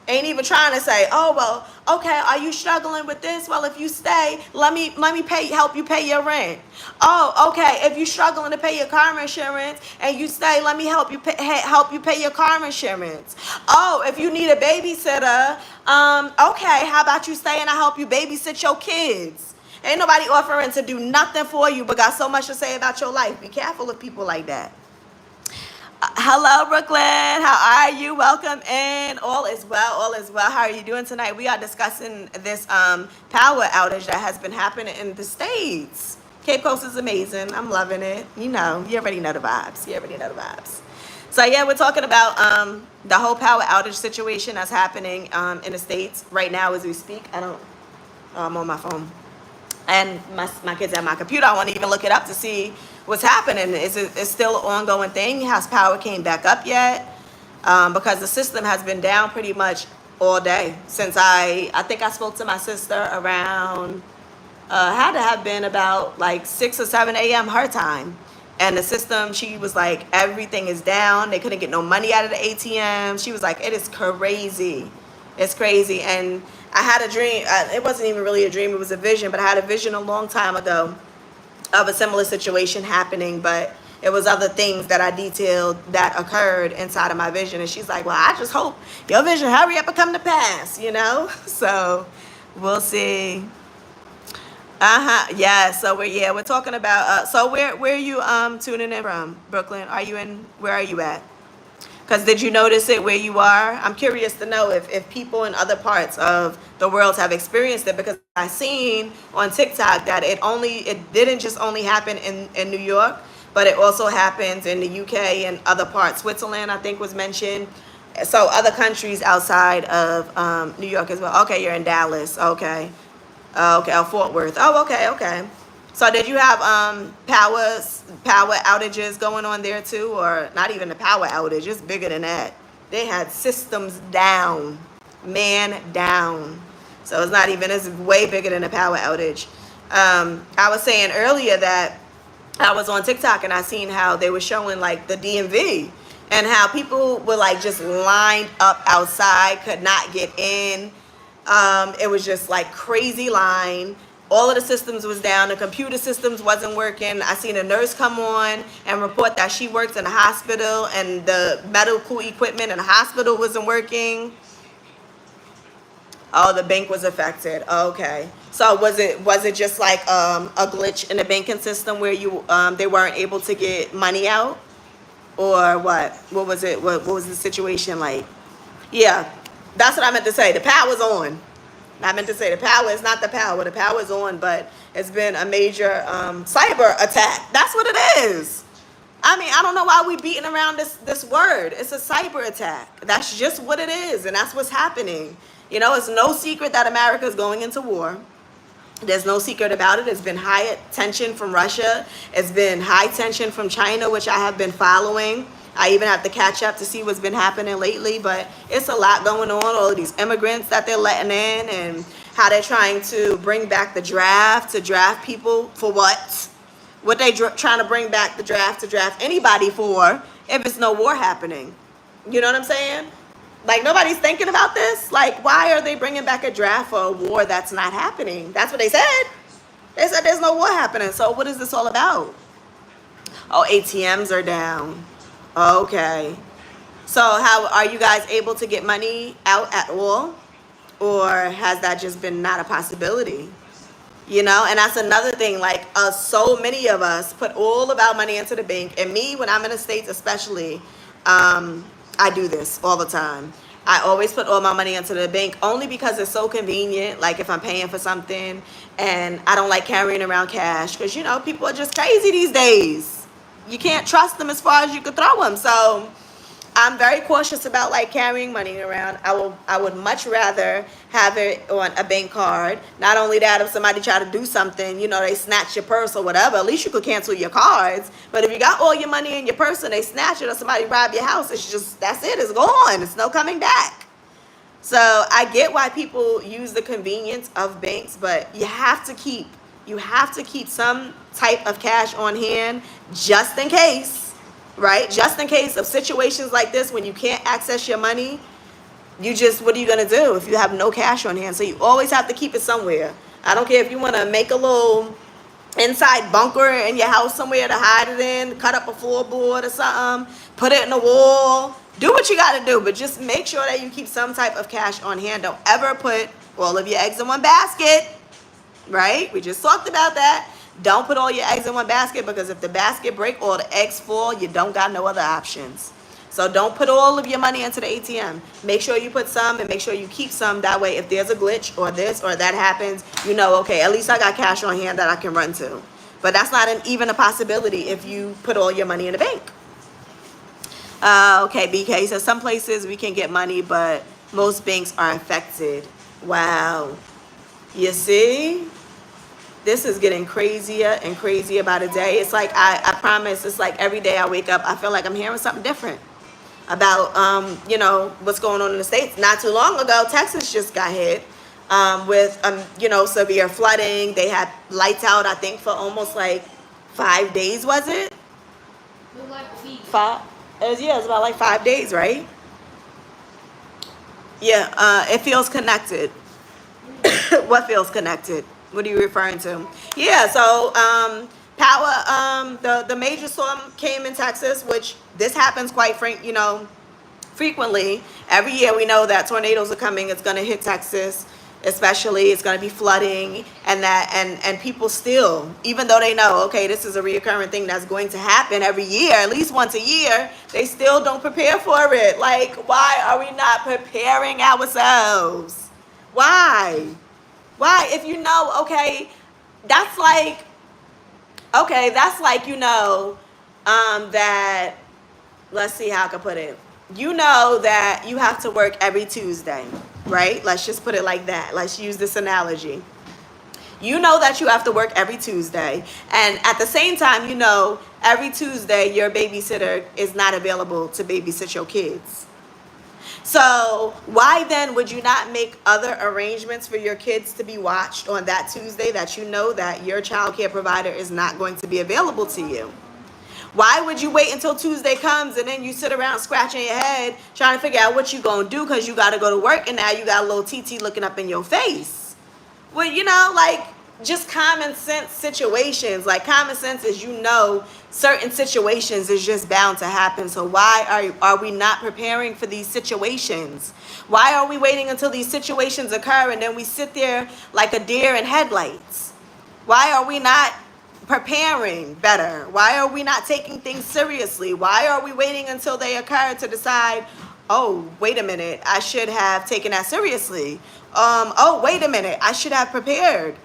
Ain't even trying to say, oh, well, okay, are you struggling with this? Well, if you stay, let me help you pay your rent. Oh, okay, if you're struggling to pay your car insurance and you stay, let me help you pay your car insurance. Oh, if you need a babysitter, okay, how about you stay and I help you babysit your kids? Ain't nobody offering to do nothing for you but got so much to say about your life. Be careful of people like that. Hello, Brooklyn. How are you? Welcome in. All is well. All is well. How are you doing tonight? We are discussing this power outage that has been happening in the States. Cape Coast is amazing. I'm loving it. You already know the vibes. So yeah, we're talking about the whole power outage situation that's happening in the States right now as we speak. I'm on my phone. And my kids at my computer. I want to even look it up to see what's happening. It's still an ongoing thing? Has power came back up yet? Because the system has been down pretty much all day since I think I spoke to my sister around, had to have been about like 6 or 7 a.m. her time. And the system, she was like, everything is down. They couldn't get no money out of the ATM. She was like, it is crazy. It's crazy. And I had a dream. It wasn't even really a dream. It was a vision. But I had a vision a long time ago of a similar situation happening. But it was other things that I detailed that occurred inside of my vision. And she's like, well, I just hope your vision hurry up and come to pass, So we'll see. Yeah. So we're talking about. So where are you tuning in from, Brooklyn? Where are you at? Because did you notice it where you are? I'm curious to know if people in other parts of the world have experienced it, because I seen on TikTok that it didn't just only happen in New York, but it also happens in the UK and other parts. Switzerland, I think, was mentioned. So other countries outside of New York as well. Okay, you're in Dallas. Okay. Okay, Fort Worth. Oh, okay. So did you have power outages going on there too, or not even the power outage? It's bigger than that. They had systems down, man down. So it's way bigger than a power outage. I was saying earlier that I was on TikTok and I seen how they were showing like the DMV and how people were like just lined up outside, could not get in. It was just like crazy line. All of the systems was down. The computer systems wasn't working. I seen a nurse come on and report that she works in a hospital and the medical equipment in the hospital wasn't working. Oh, the bank was affected. Okay. So was it just like a glitch in the banking system where they weren't able to get money out, or what? What was it? What was the situation like? Yeah, that's what I meant to say. The power's on. I meant to say the power is not the power. The power is on, but it's been a major cyber attack. That's what it is. I mean, I don't know why we beating around this word. It's a cyber attack. That's just what it is, and that's what's happening. It's no secret that America is going into war. There's no secret about it. It's been high tension from Russia. It's been high tension from China, which I have been following. I even have to catch up to see what's been happening lately, but it's a lot going on. All of these immigrants that they're letting in, and how they're trying to bring back the draft to draft people for what? What they trying to bring back the draft to draft anybody for if it's no war happening? You know what I'm saying? Like, nobody's thinking about this. Like, why are they bringing back a draft for a war that's not happening? That's what they said. They said there's no war happening. So what is this all about? Oh, ATMs are down. Okay. So how are you guys able to get money out at all? Or has that just been not a possibility? You know, and that's another thing. Like, so many of us put all of our money into the bank. And me, when I'm in the States especially, I do this all the time. I always put all my money into the bank only because it's so convenient. Like, if I'm paying for something, and I don't like carrying around cash because, you know, people are just crazy these days. You can't trust them as far as you could throw them. So I'm very cautious about like carrying money around. I would much rather have it on a bank card. Not only that, if somebody try to do something, you know, they snatch your purse or whatever, at least you could cancel your cards. But if you got all your money in your purse and they snatch it, or somebody rob your house, it's just, that's it, it's gone. It's no coming back. So I get why people use the convenience of banks, but you have to keep some type of cash on hand just in case. Right? Just in case of situations like this when you can't access your money, what are you going to do if you have no cash on hand? So you always have to keep it somewhere. I don't care if you want to make a little inside bunker in your house somewhere to hide it in, cut up a floorboard or something, put it in the wall. Do what you got to do, but just make sure that you keep some type of cash on hand. Don't ever put all of your eggs in one basket. Right? We just talked about that. Don't put all your eggs in one basket, because if the basket break or the eggs fall, you don't got no other options. So don't put all of your money into the ATM. Make sure you put some, and make sure you keep some. That way, if there's a glitch or this or that happens, you know, okay, at least I got cash on hand that I can run to. But that's not even a possibility if you put all your money in the bank. Okay, BK says some places we can get money, but most banks are affected. Wow. You see? This is getting crazier and crazier by the day. It's like, I promise, it's like every day I wake up, I feel like I'm hearing something different about, you know, what's going on in the States. Not too long ago, Texas just got hit with, you know, severe flooding. They had lights out, I think, for almost like 5 days, was it? Like a week. It was about like 5 days, right? Yeah, it feels connected. What feels connected? What are you referring to? Yeah, so the major storm came in Texas, which this happens quite frequently. Every year we know that tornadoes are coming. It's going to hit Texas, especially. It's going to be flooding, and people still, even though they know, okay, this is a reoccurring thing that's going to happen every year, at least once a year, they still don't prepare for it. Like, why are we not preparing ourselves? Why? If you know, okay, that's like, you know, that, let's see how I can put it. You know that you have to work every Tuesday, right? Let's just put it like that. Let's use this analogy. You know that you have to work every Tuesday. And at the same time, you know, every Tuesday your babysitter is not available to babysit your kids. So why then would you not make other arrangements for your kids to be watched on that Tuesday that you know that your child care provider is not going to be available to you? Why would you wait until Tuesday comes and then you sit around scratching your head trying to figure out what you're going to do because you got to go to work and now you got a little TT looking up in your face? Well, you know, like, just common sense situations. Like, common sense is, you know, certain situations is just bound to happen. So why are we not preparing for these situations? Why are we waiting until these situations occur and then we sit there like a deer in headlights? Why are we not preparing better? Why are we not taking things seriously? Why are we waiting until they occur to decide, oh, wait a minute, I should have taken that seriously. Oh, wait a minute, I should have prepared.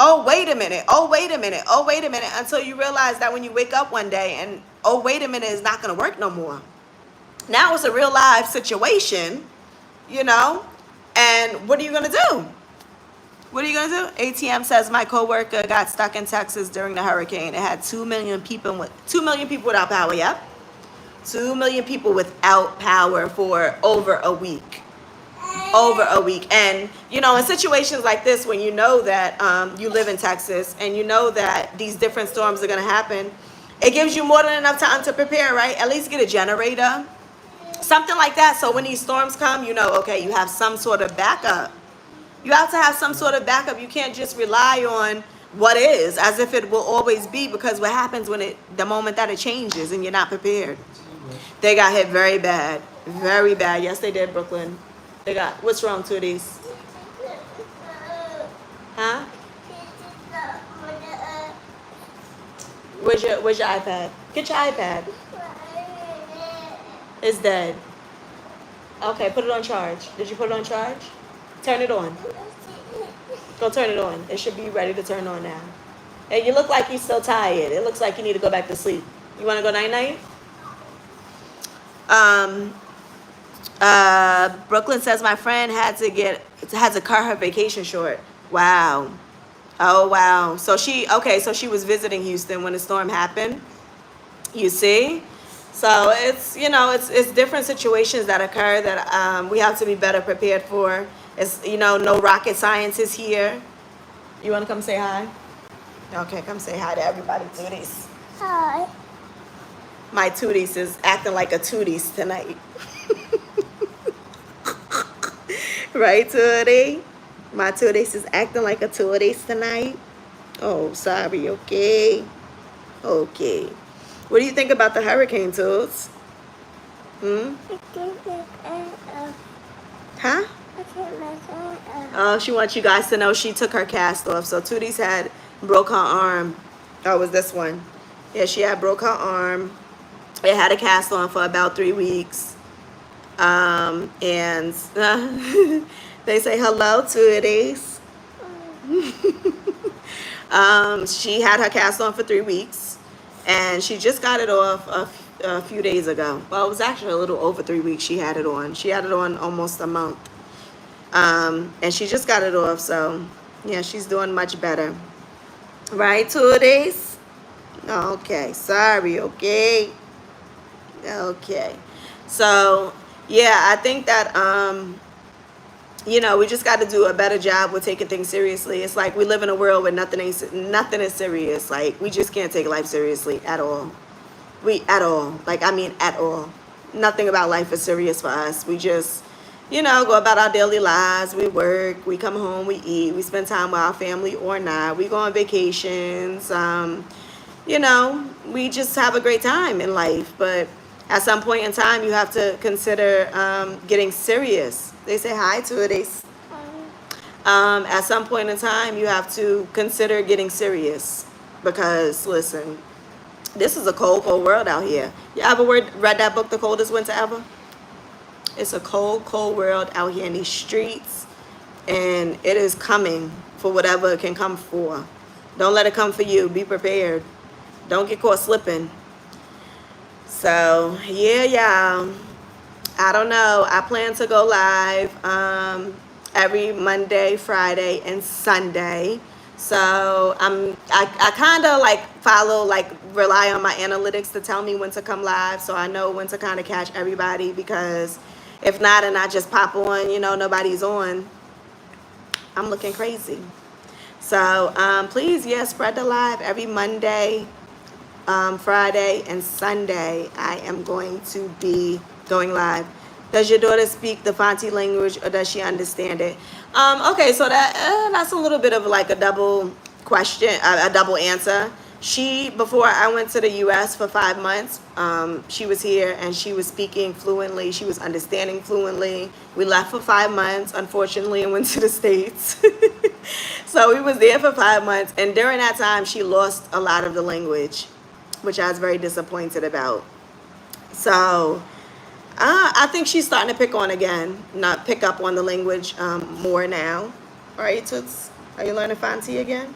Oh, wait a minute. Oh, wait a minute. Oh, wait a minute. Until you realize that when you wake up one day and, oh, wait a minute, is not going to work no more. Now it's a real live situation, you know, and what are you going to do? What are you going to do? ATM says my coworker got stuck in Texas during the hurricane. It had 2 million people without power. Yep. 2 million people without power for over a week. Over a week. And you know, in situations like this, when you know that you live in Texas and you know that these different storms are going to happen, it gives you more than enough time to prepare, right? At least get a generator, something like that, so when these storms come, you know, okay, you have some sort of backup. You have to have some sort of backup. You can't just rely on what is as if it will always be, because what happens when the moment that it changes and you're not prepared. They got hit very bad. Very bad. Yes, they did, Brooklyn. They got, what's wrong, Tooties? Huh? Where's your iPad? Get your iPad. It's dead. Okay, put it on charge. Did you put it on charge? Turn it on. Go turn it on. It should be ready to turn on now. And you look like you're still tired. It looks like you need to go back to sleep. You want to go night-night? Brooklyn says my friend had to cut her vacation short. Wow. Oh, wow. So she was visiting Houston when the storm happened. You see? So it's, you know, it's different situations that occur that we have to be better prepared for. It's, you know, no rocket science is here. You want to come say hi? Okay, come say hi to everybody, Tooties. Hi. My Tooties is acting like a Tooties tonight. Right, Tootie? My Tooties is acting like a Tooties tonight. Oh, sorry, okay. Okay. What do you think about the hurricane, Toots? Huh? Oh, she wants you guys to know she took her cast off. So Tootie's had broke her arm. Oh, it was this one. Yeah, she had broke her arm. It had a cast on for about 3 weeks. And they say hello, Tooties. She had her cast on for 3 weeks, and she just got it off a few days ago. Well, it was actually a little over 3 weeks she had it on. She had it on almost a month. And she just got it off, so yeah, she's doing much better. Right, Tooties? Okay, sorry, okay. Okay. So, yeah, I think that, you know, we just got to do a better job with taking things seriously. It's like we live in a world where nothing is serious. Like, we just can't take life seriously at all. At all. Nothing about life is serious for us. We just, you know, go about our daily lives. We work, we come home, we eat, we spend time with our family or not. We go on vacations. You know, we just have a great time in life. But at some point in time, you have to consider getting serious. They say hi to it. At some point in time, you have to consider getting serious. Because, listen, this is a cold, cold world out here. You ever read that book, The Coldest Winter Ever? It's a cold, cold world out here in these streets. And it is coming for whatever it can come for. Don't let it come for you. Be prepared. Don't get caught slipping. So, yeah, y'all. I don't know. I plan to go live every Monday, Friday, and Sunday. So, I kind of rely on my analytics to tell me when to come live. So, I know when to kind of catch everybody, because if not, and I just pop on, you know, nobody's on, I'm looking crazy. So, please, yeah, spread the live every Monday, Friday, and Sunday. I am going to be going live. Does your daughter speak the Fanti language, or does she understand it? Okay, so that's a little bit of like a double question, a double answer. Before I went to the U.S. for 5 months, she was here and she was speaking fluently. She was understanding fluently. We left for 5 months, unfortunately, and went to the States. So we was there for 5 months, and during that time, she lost a lot of the language, which I was very disappointed about. So I think she's starting to pick up on the language more now. All right, Toots, are you learning Fanti again?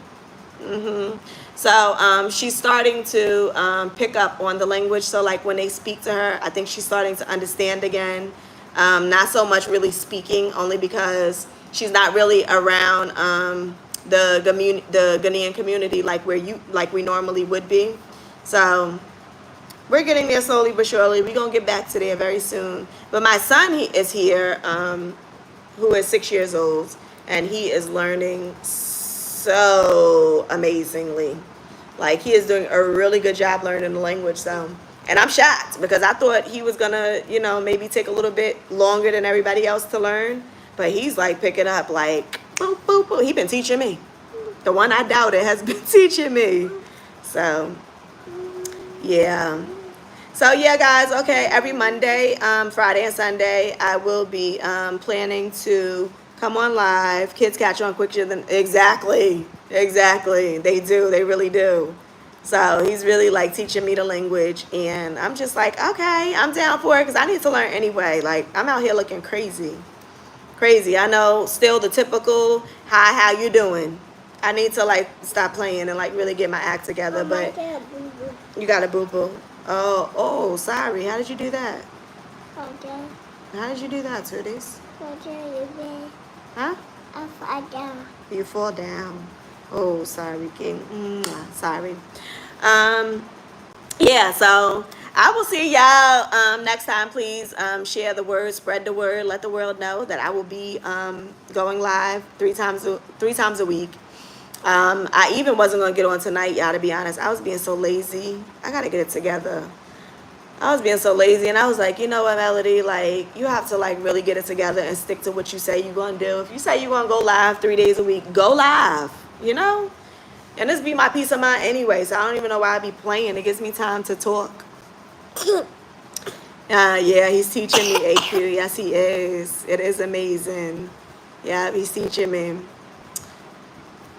So she's starting to pick up on the language. So like when they speak to her, I think she's starting to understand again. Not so much really speaking, only because she's not really around the Ghanaian community like we normally would be. So we're getting there slowly but surely. We're gonna get back to there very soon. But my son is here, who is 6 years old, and he is learning so amazingly. Like he is doing a really good job learning the language. So, and I'm shocked because I thought he was gonna, maybe take a little bit longer than everybody else to learn. But he's like picking up like boop boop boop. He been teaching me. The one I doubted has been teaching me. So, yeah. So yeah, guys. Okay, every Monday, Friday, and Sunday, I will be planning to come on live. Kids catch on quicker than exactly. They do. They really do. So he's really like teaching me the language, and I'm just like, okay, I'm down for it because I need to learn anyway. Like I'm out here looking crazy. I know. Still the typical hi, how you doing? I need to like stop playing and like really get my act together. But you got a boo boo. Oh, sorry. How did you do that? Okay. How did you do that, Tooties? Huh? I fall down. You fall down. Oh, sorry, King. Sorry. Yeah, so I will see y'all next time. Please share the word, spread the word, let the world know that I will be going live three times a week. I even wasn't gonna get on tonight, y'all, to be honest. I was being so lazy. I gotta get it together. I was being so lazy, and I was like, you know what, Melody, like you have to like really get it together and stick to what you say you're gonna do. If you say you're gonna go live 3 days a week, go live, and this be my peace of mind anyway, so I don't even know why I be playing. It gives me time to talk. Yeah, he's teaching me AQ. Yes, he is. It is amazing. Yeah, he's teaching me.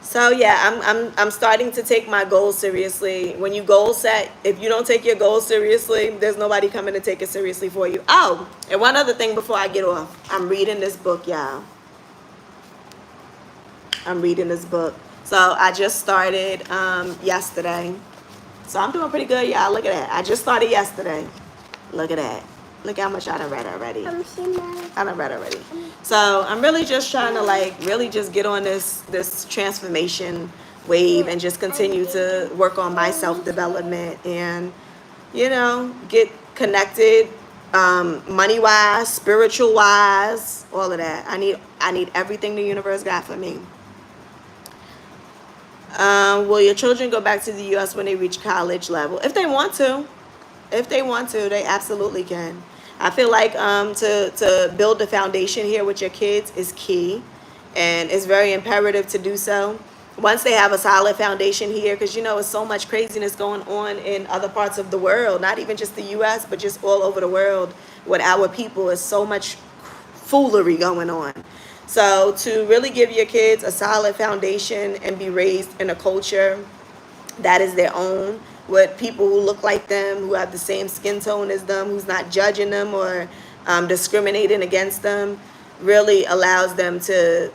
So yeah, I'm starting to take my goals seriously. When you goal set, if you don't take your goals seriously, there's nobody coming to take it seriously for you. Oh, and one other thing before I get off, I'm reading this book, y'all. I'm reading this book. So I just started yesterday. So I'm doing pretty good, y'all. Look at that. I just started yesterday. Look at that. Look how much I done read already. I done read already. So I'm really just trying to like really just get on this transformation wave and just continue to work on my self-development and get connected, money wise, spiritual wise, all of that. I need everything the universe got for me. Will your children go back to the U.S. when they reach college level? If they want to, they absolutely can. I feel like to build the foundation here with your kids is key, and it's very imperative to do so. Once they have a solid foundation here, because it's so much craziness going on in other parts of the world, not even just the U.S., but just all over the world with our people. Is so much foolery going on. So to really give your kids a solid foundation and be raised in a culture that is their own, with people who look like them, who have the same skin tone as them, who's not judging them or discriminating against them, really allows them to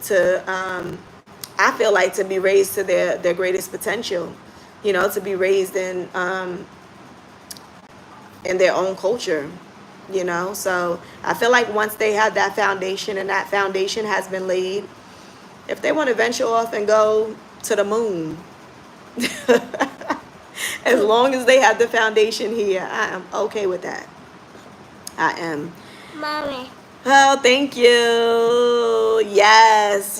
I feel like, to be raised to their greatest potential, to be raised in their own culture. So I feel like once they have that foundation and that foundation has been laid, if they want to venture off and go to the moon, as long as they have the foundation here, I am okay with that. I am. Mommy. Oh, thank you. Yes.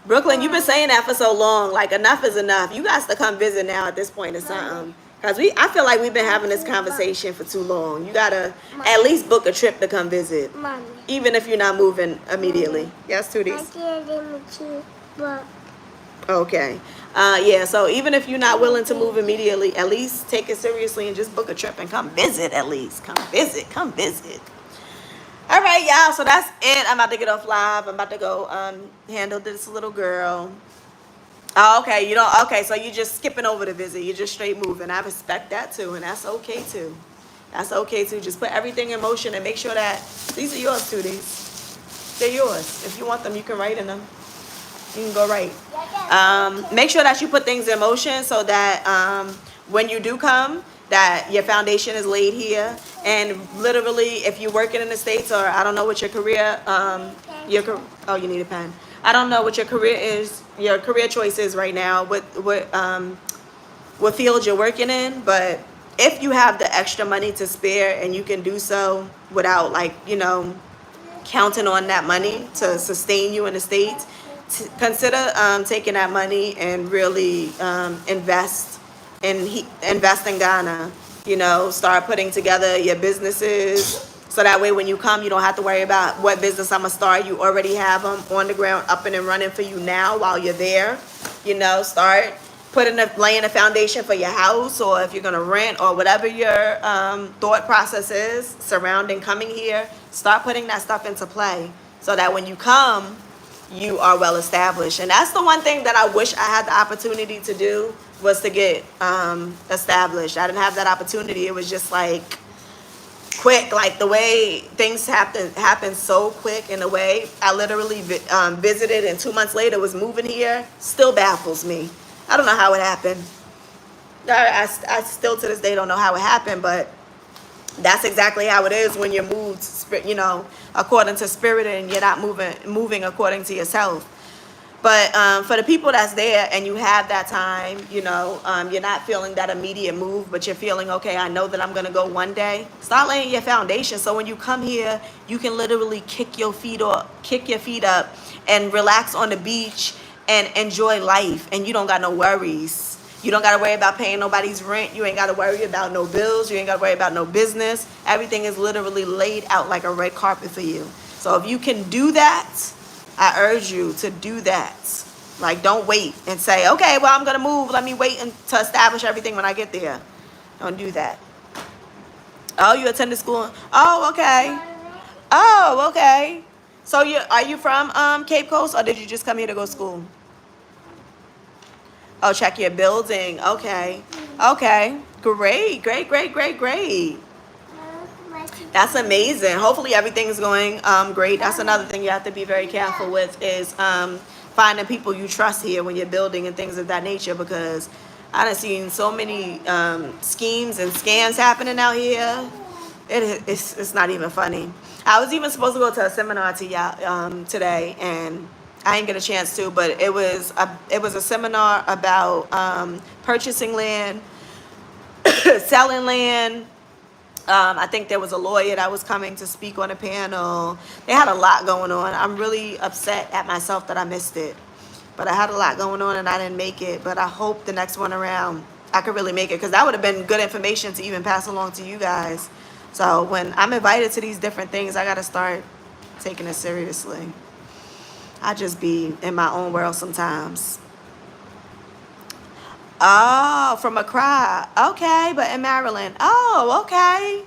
Brooklyn, you've been saying that for so long. Like, enough is enough. You guys to come visit now at this point or something. Because I feel like we've been having this conversation for too long. You got to at least book a trip to come visit. Mommy. Even if you're not moving immediately. Yes, Tooties? Okay. Yeah, so even if you're not willing to move immediately, at least take it seriously and just book a trip and come visit at least. Come visit. All right, y'all, so that's it. I'm about to get off live. I'm about to go handle this little girl. Oh, okay, okay, so you're just skipping over the visit. You're just straight moving. I respect that too, and that's okay too. Just put everything in motion and make sure that these are yours, Tooties. They're yours. If you want them, you can write in them. You can go right. Make sure that you put things in motion so that when you do come, that your foundation is laid here. And literally, if you're working in the States, or I don't know what your career, you need a pen. I don't know what your career choice is right now, what field you're working in, but if you have the extra money to spare and you can do so without, like, counting on that money to sustain you in the States, consider taking that money and really invest in Ghana. Start putting together your businesses, so that way when you come, you don't have to worry about what business I'm gonna start. You already have them on the ground, up and running for you now while you're there. Start laying a foundation for your house, or if you're gonna rent, or whatever your thought process is surrounding coming here. Start putting that stuff into play, so that when you come, you are well established. And that's the one thing that I wish I had the opportunity to do, was to get established. I didn't have that opportunity. It was just like quick, like the way things happen so quick. In a way, I literally visited, and 2 months later was moving here. Still baffles me. I don't know how it happened. I still to this day don't know how it happened, but that's exactly how it is when you're moved, according to spirit, and you're not moving according to yourself. But for the people that's there and you have that time, you're not feeling that immediate move, but you're feeling, okay, I know that I'm going to go one day. Start laying your foundation, so when you come here, you can literally kick your feet up and relax on the beach and enjoy life, and you don't got no worries. You don't got to worry about paying nobody's rent. You ain't got to worry about no bills. You ain't got to worry about no business. Everything is literally laid out like a red carpet for you. So if you can do that, I urge you to do that. Like, don't wait and say, okay, well, I'm going to move. Let me wait to establish everything when I get there. Don't do that. Oh, you attended school? Oh, okay. Oh, okay. So are you from Cape Coast, or did you just come here to go to school? Oh, check your building. Okay. Okay. Great. That's amazing. Hopefully everything's going great. That's another thing you have to be very careful with, is finding people you trust here when you're building and things of that nature, because I done seen so many schemes and scams happening out here. It's not even funny. I was even supposed to go to a seminar today, and I didn't get a chance to, but it was a seminar about purchasing land, selling land. I think there was a lawyer that was coming to speak on a panel. They had a lot going on. I'm really upset at myself that I missed it, but I had a lot going on and I didn't make it. But I hope the next one around I could really make it, because that would have been good information to even pass along to you guys. So when I'm invited to these different things, I got to start taking it seriously. I just be in my own world sometimes. Oh, from Accra. Okay, but in Maryland. Oh, okay.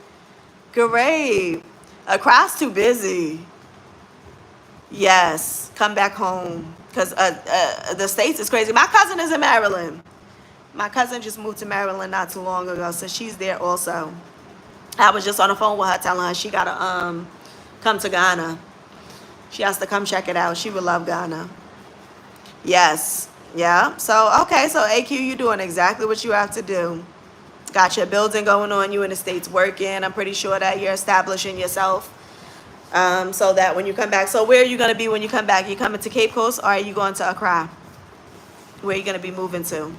Great. Accra's too busy. Yes, come back home. Because the States is crazy. My cousin is in Maryland. My cousin just moved to Maryland not too long ago, so she's there also. I was just on the phone with her telling her she got to come to Ghana. She has to come check it out. She would love Ghana. Yes. Yeah. So, okay. So, AQ, you doing exactly what you have to do. Got your building going on. You in the States working. I'm pretty sure that you're establishing yourself so that when you come back. So, where are you going to be when you come back? You coming to Cape Coast, or are you going to Accra? Where are you going to be moving to?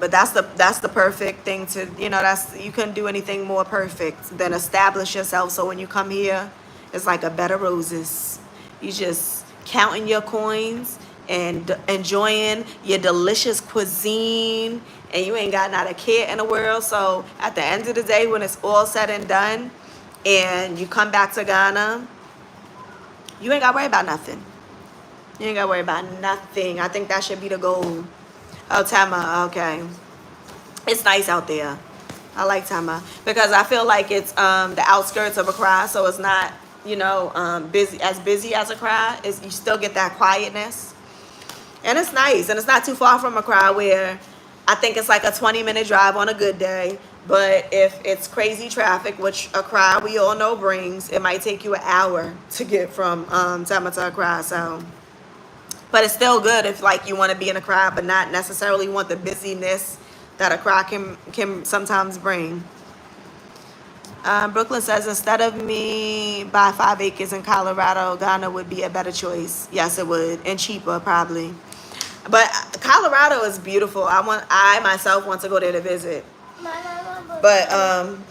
But that's the perfect thing to, you couldn't do anything more perfect than establish yourself. So when you come here, it's like a bed of roses. You just counting your coins and enjoying your delicious cuisine, and you ain't got not a care in the world. So at the end of the day, when it's all said and done, and you come back to Ghana, you ain't got to worry about nothing. You ain't got to worry about nothing. I think that should be the goal. Oh, Tama, okay. It's nice out there. I like Tama because I feel like it's the outskirts of Accra, so it's not, busy as Accra. You still get that quietness. And it's nice. And it's not too far from Accra, where I think it's like a 20-minute drive on a good day. But if it's crazy traffic, which Accra, we all know, brings, it might take you an hour to get from Tama to Accra, so... But it's still good if, like, you want to be in Accra, but not necessarily want the busyness that Accra can sometimes bring. Brooklyn says, instead of me buy 5 acres in Colorado, Ghana would be a better choice. Yes, it would. And cheaper, probably. But Colorado is beautiful. I myself want to go there to visit. But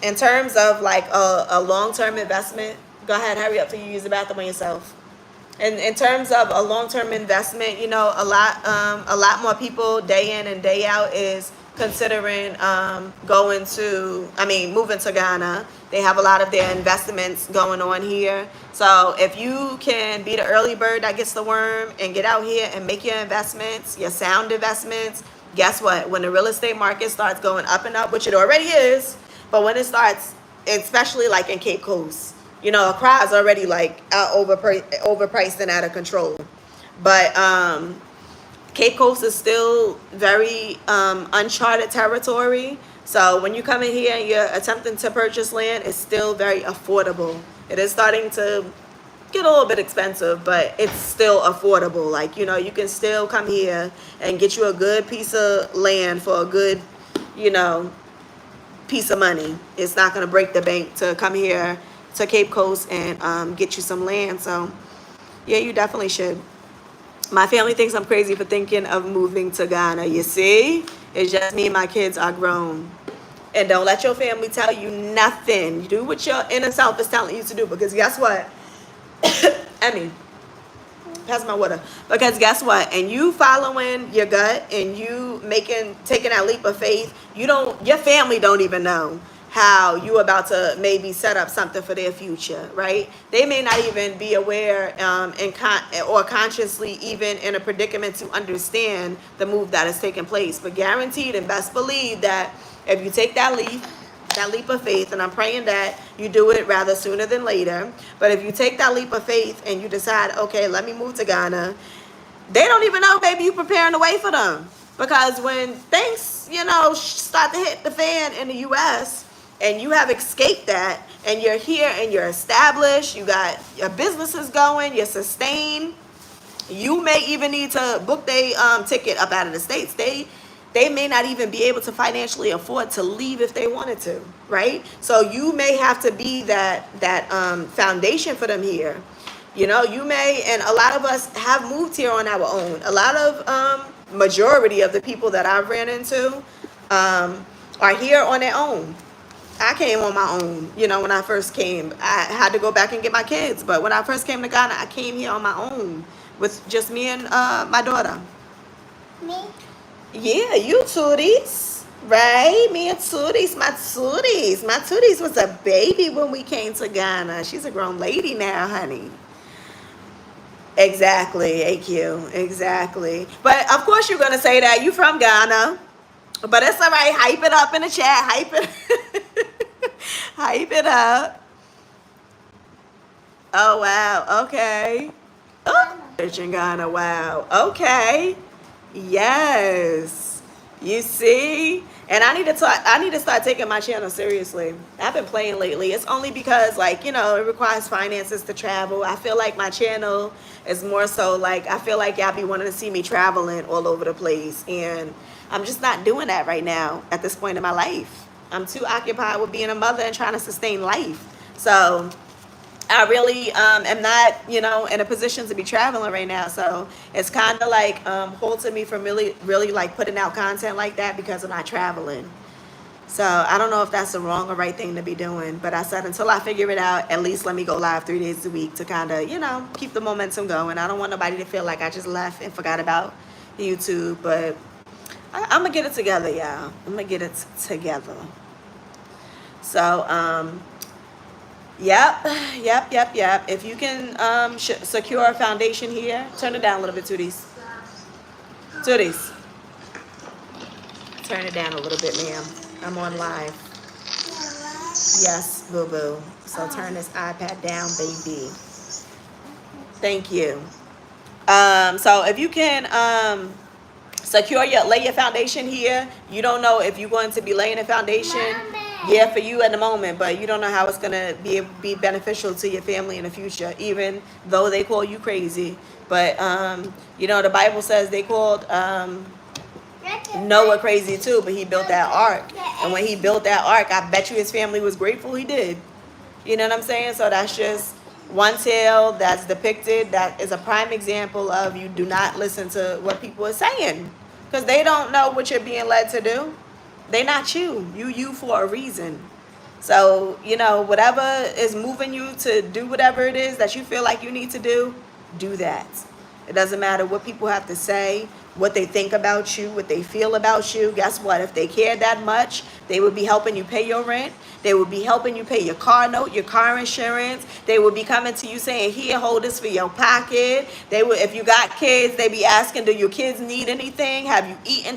in terms of like a long-term investment, go ahead, hurry up till you use the bathroom on yourself. And in terms of a long-term investment, you know, a lot more people day in and day out is considering moving to Ghana. They have a lot of their investments going on here. So if you can be the early bird that gets the worm and get out here and make your investments, your sound investments, guess what? When the real estate market starts going up and up, which it already is, but when it starts, especially like in Cape Coast, you know, Accra is already like overpriced and out of control. But Cape Coast is still very uncharted territory. So when you come in here and you're attempting to purchase land, it's still very affordable. It is starting to get a little bit expensive, but it's still affordable. Like, you know, you can still come here and get you a good piece of land for a good, you know, piece of money. It's not going to break the bank to come here to Cape Coast and get you some land. So yeah, you definitely should. My family thinks I'm crazy for thinking of moving to Ghana. You see, it's just me and my kids are grown. And don't let your family tell you nothing. You do what your inner self is telling you to do, because guess what? Pass my water. Because guess what? And you following your gut and you taking that leap of faith, your family don't even know how you about to maybe set up something for their future, right? They may not even be aware or consciously even in a predicament to understand the move that is taking place. But guaranteed and best believe that if you take that leap of faith, and I'm praying that you do it rather sooner than later, but if you take that leap of faith and you decide, okay, let me move to Ghana, they don't even know, baby, you preparing the way for them. Because when things, you know, start to hit the fan in the U.S., and you have escaped that, and you're here and you're established, you got your businesses going, you're sustained, you may even need to book their ticket up out of the States. They may not even be able to financially afford to leave if they wanted to, right? So you may have to be that foundation for them here. You know, you may, and a lot of us have moved here on our own. A lot of majority of the people that I've ran into are here on their own. I came on my own, you know, when I first came. I had to go back and get my kids. But when I first came to Ghana, I came here on my own with just me and my daughter. Me? Yeah, you tooties, right? Me and Tooties, my Tooties. My Tooties was a baby when we came to Ghana. She's a grown lady now, honey. Exactly, AQ, exactly. But of course you're going to say that. You from Ghana. But it's all right. Hype it up in the chat. Hype it. Hype it up. Oh, wow. Okay. Oh, in Ghana. Wow. Okay. Yes. You see? And I need to start taking my channel seriously. I've been playing lately. It's only because, like, you know, it requires finances to travel. I feel like my channel is more so like, I feel like y'all be wanting to see me traveling all over the place. And I'm just not doing that right now at this point in my life. I'm too occupied with being a mother and trying to sustain life. So I really am not, you know, in a position to be traveling right now. So it's kind of like halting me from really like putting out content like that because I'm not traveling. So I don't know if that's the wrong or right thing to be doing. But I said until I figure it out, at least let me go live 3 days a week to kind of, you know, keep the momentum going. I don't want nobody to feel like I just left and forgot about YouTube. But I'm going to get it together, y'all. I'm going to get it together. So, Yep. If you can secure a foundation here, turn it down a little bit, Tooties. Tooties. Turn it down a little bit, ma'am. I'm on live. Yes, boo-boo. So turn this iPad down, baby. Thank you. So if you can lay your foundation here, you don't know if you're going to be laying a foundation. Yeah, for you at the moment, but you don't know how it's going to be beneficial to your family in the future, even though they call you crazy. But, you know, the Bible says they called Noah crazy too, but he built that ark. And when he built that ark, I bet you his family was grateful he did. You know what I'm saying? So that's just one tail that's depicted, that is a prime example of you do not listen to what people are saying, because they don't know what you're being led to do. They not you. You for a reason. So, you know, whatever is moving you to do whatever it is that you feel like you need to do that. It doesn't matter what people have to say, what they think about you, what they feel about you. Guess what? If they cared that much, they would be helping you pay your rent. They would be helping you pay your car note, your car insurance. They would be coming to you saying, here, hold this for your pocket. They would, if you got kids, they'd be asking, do your kids need anything? Have you eaten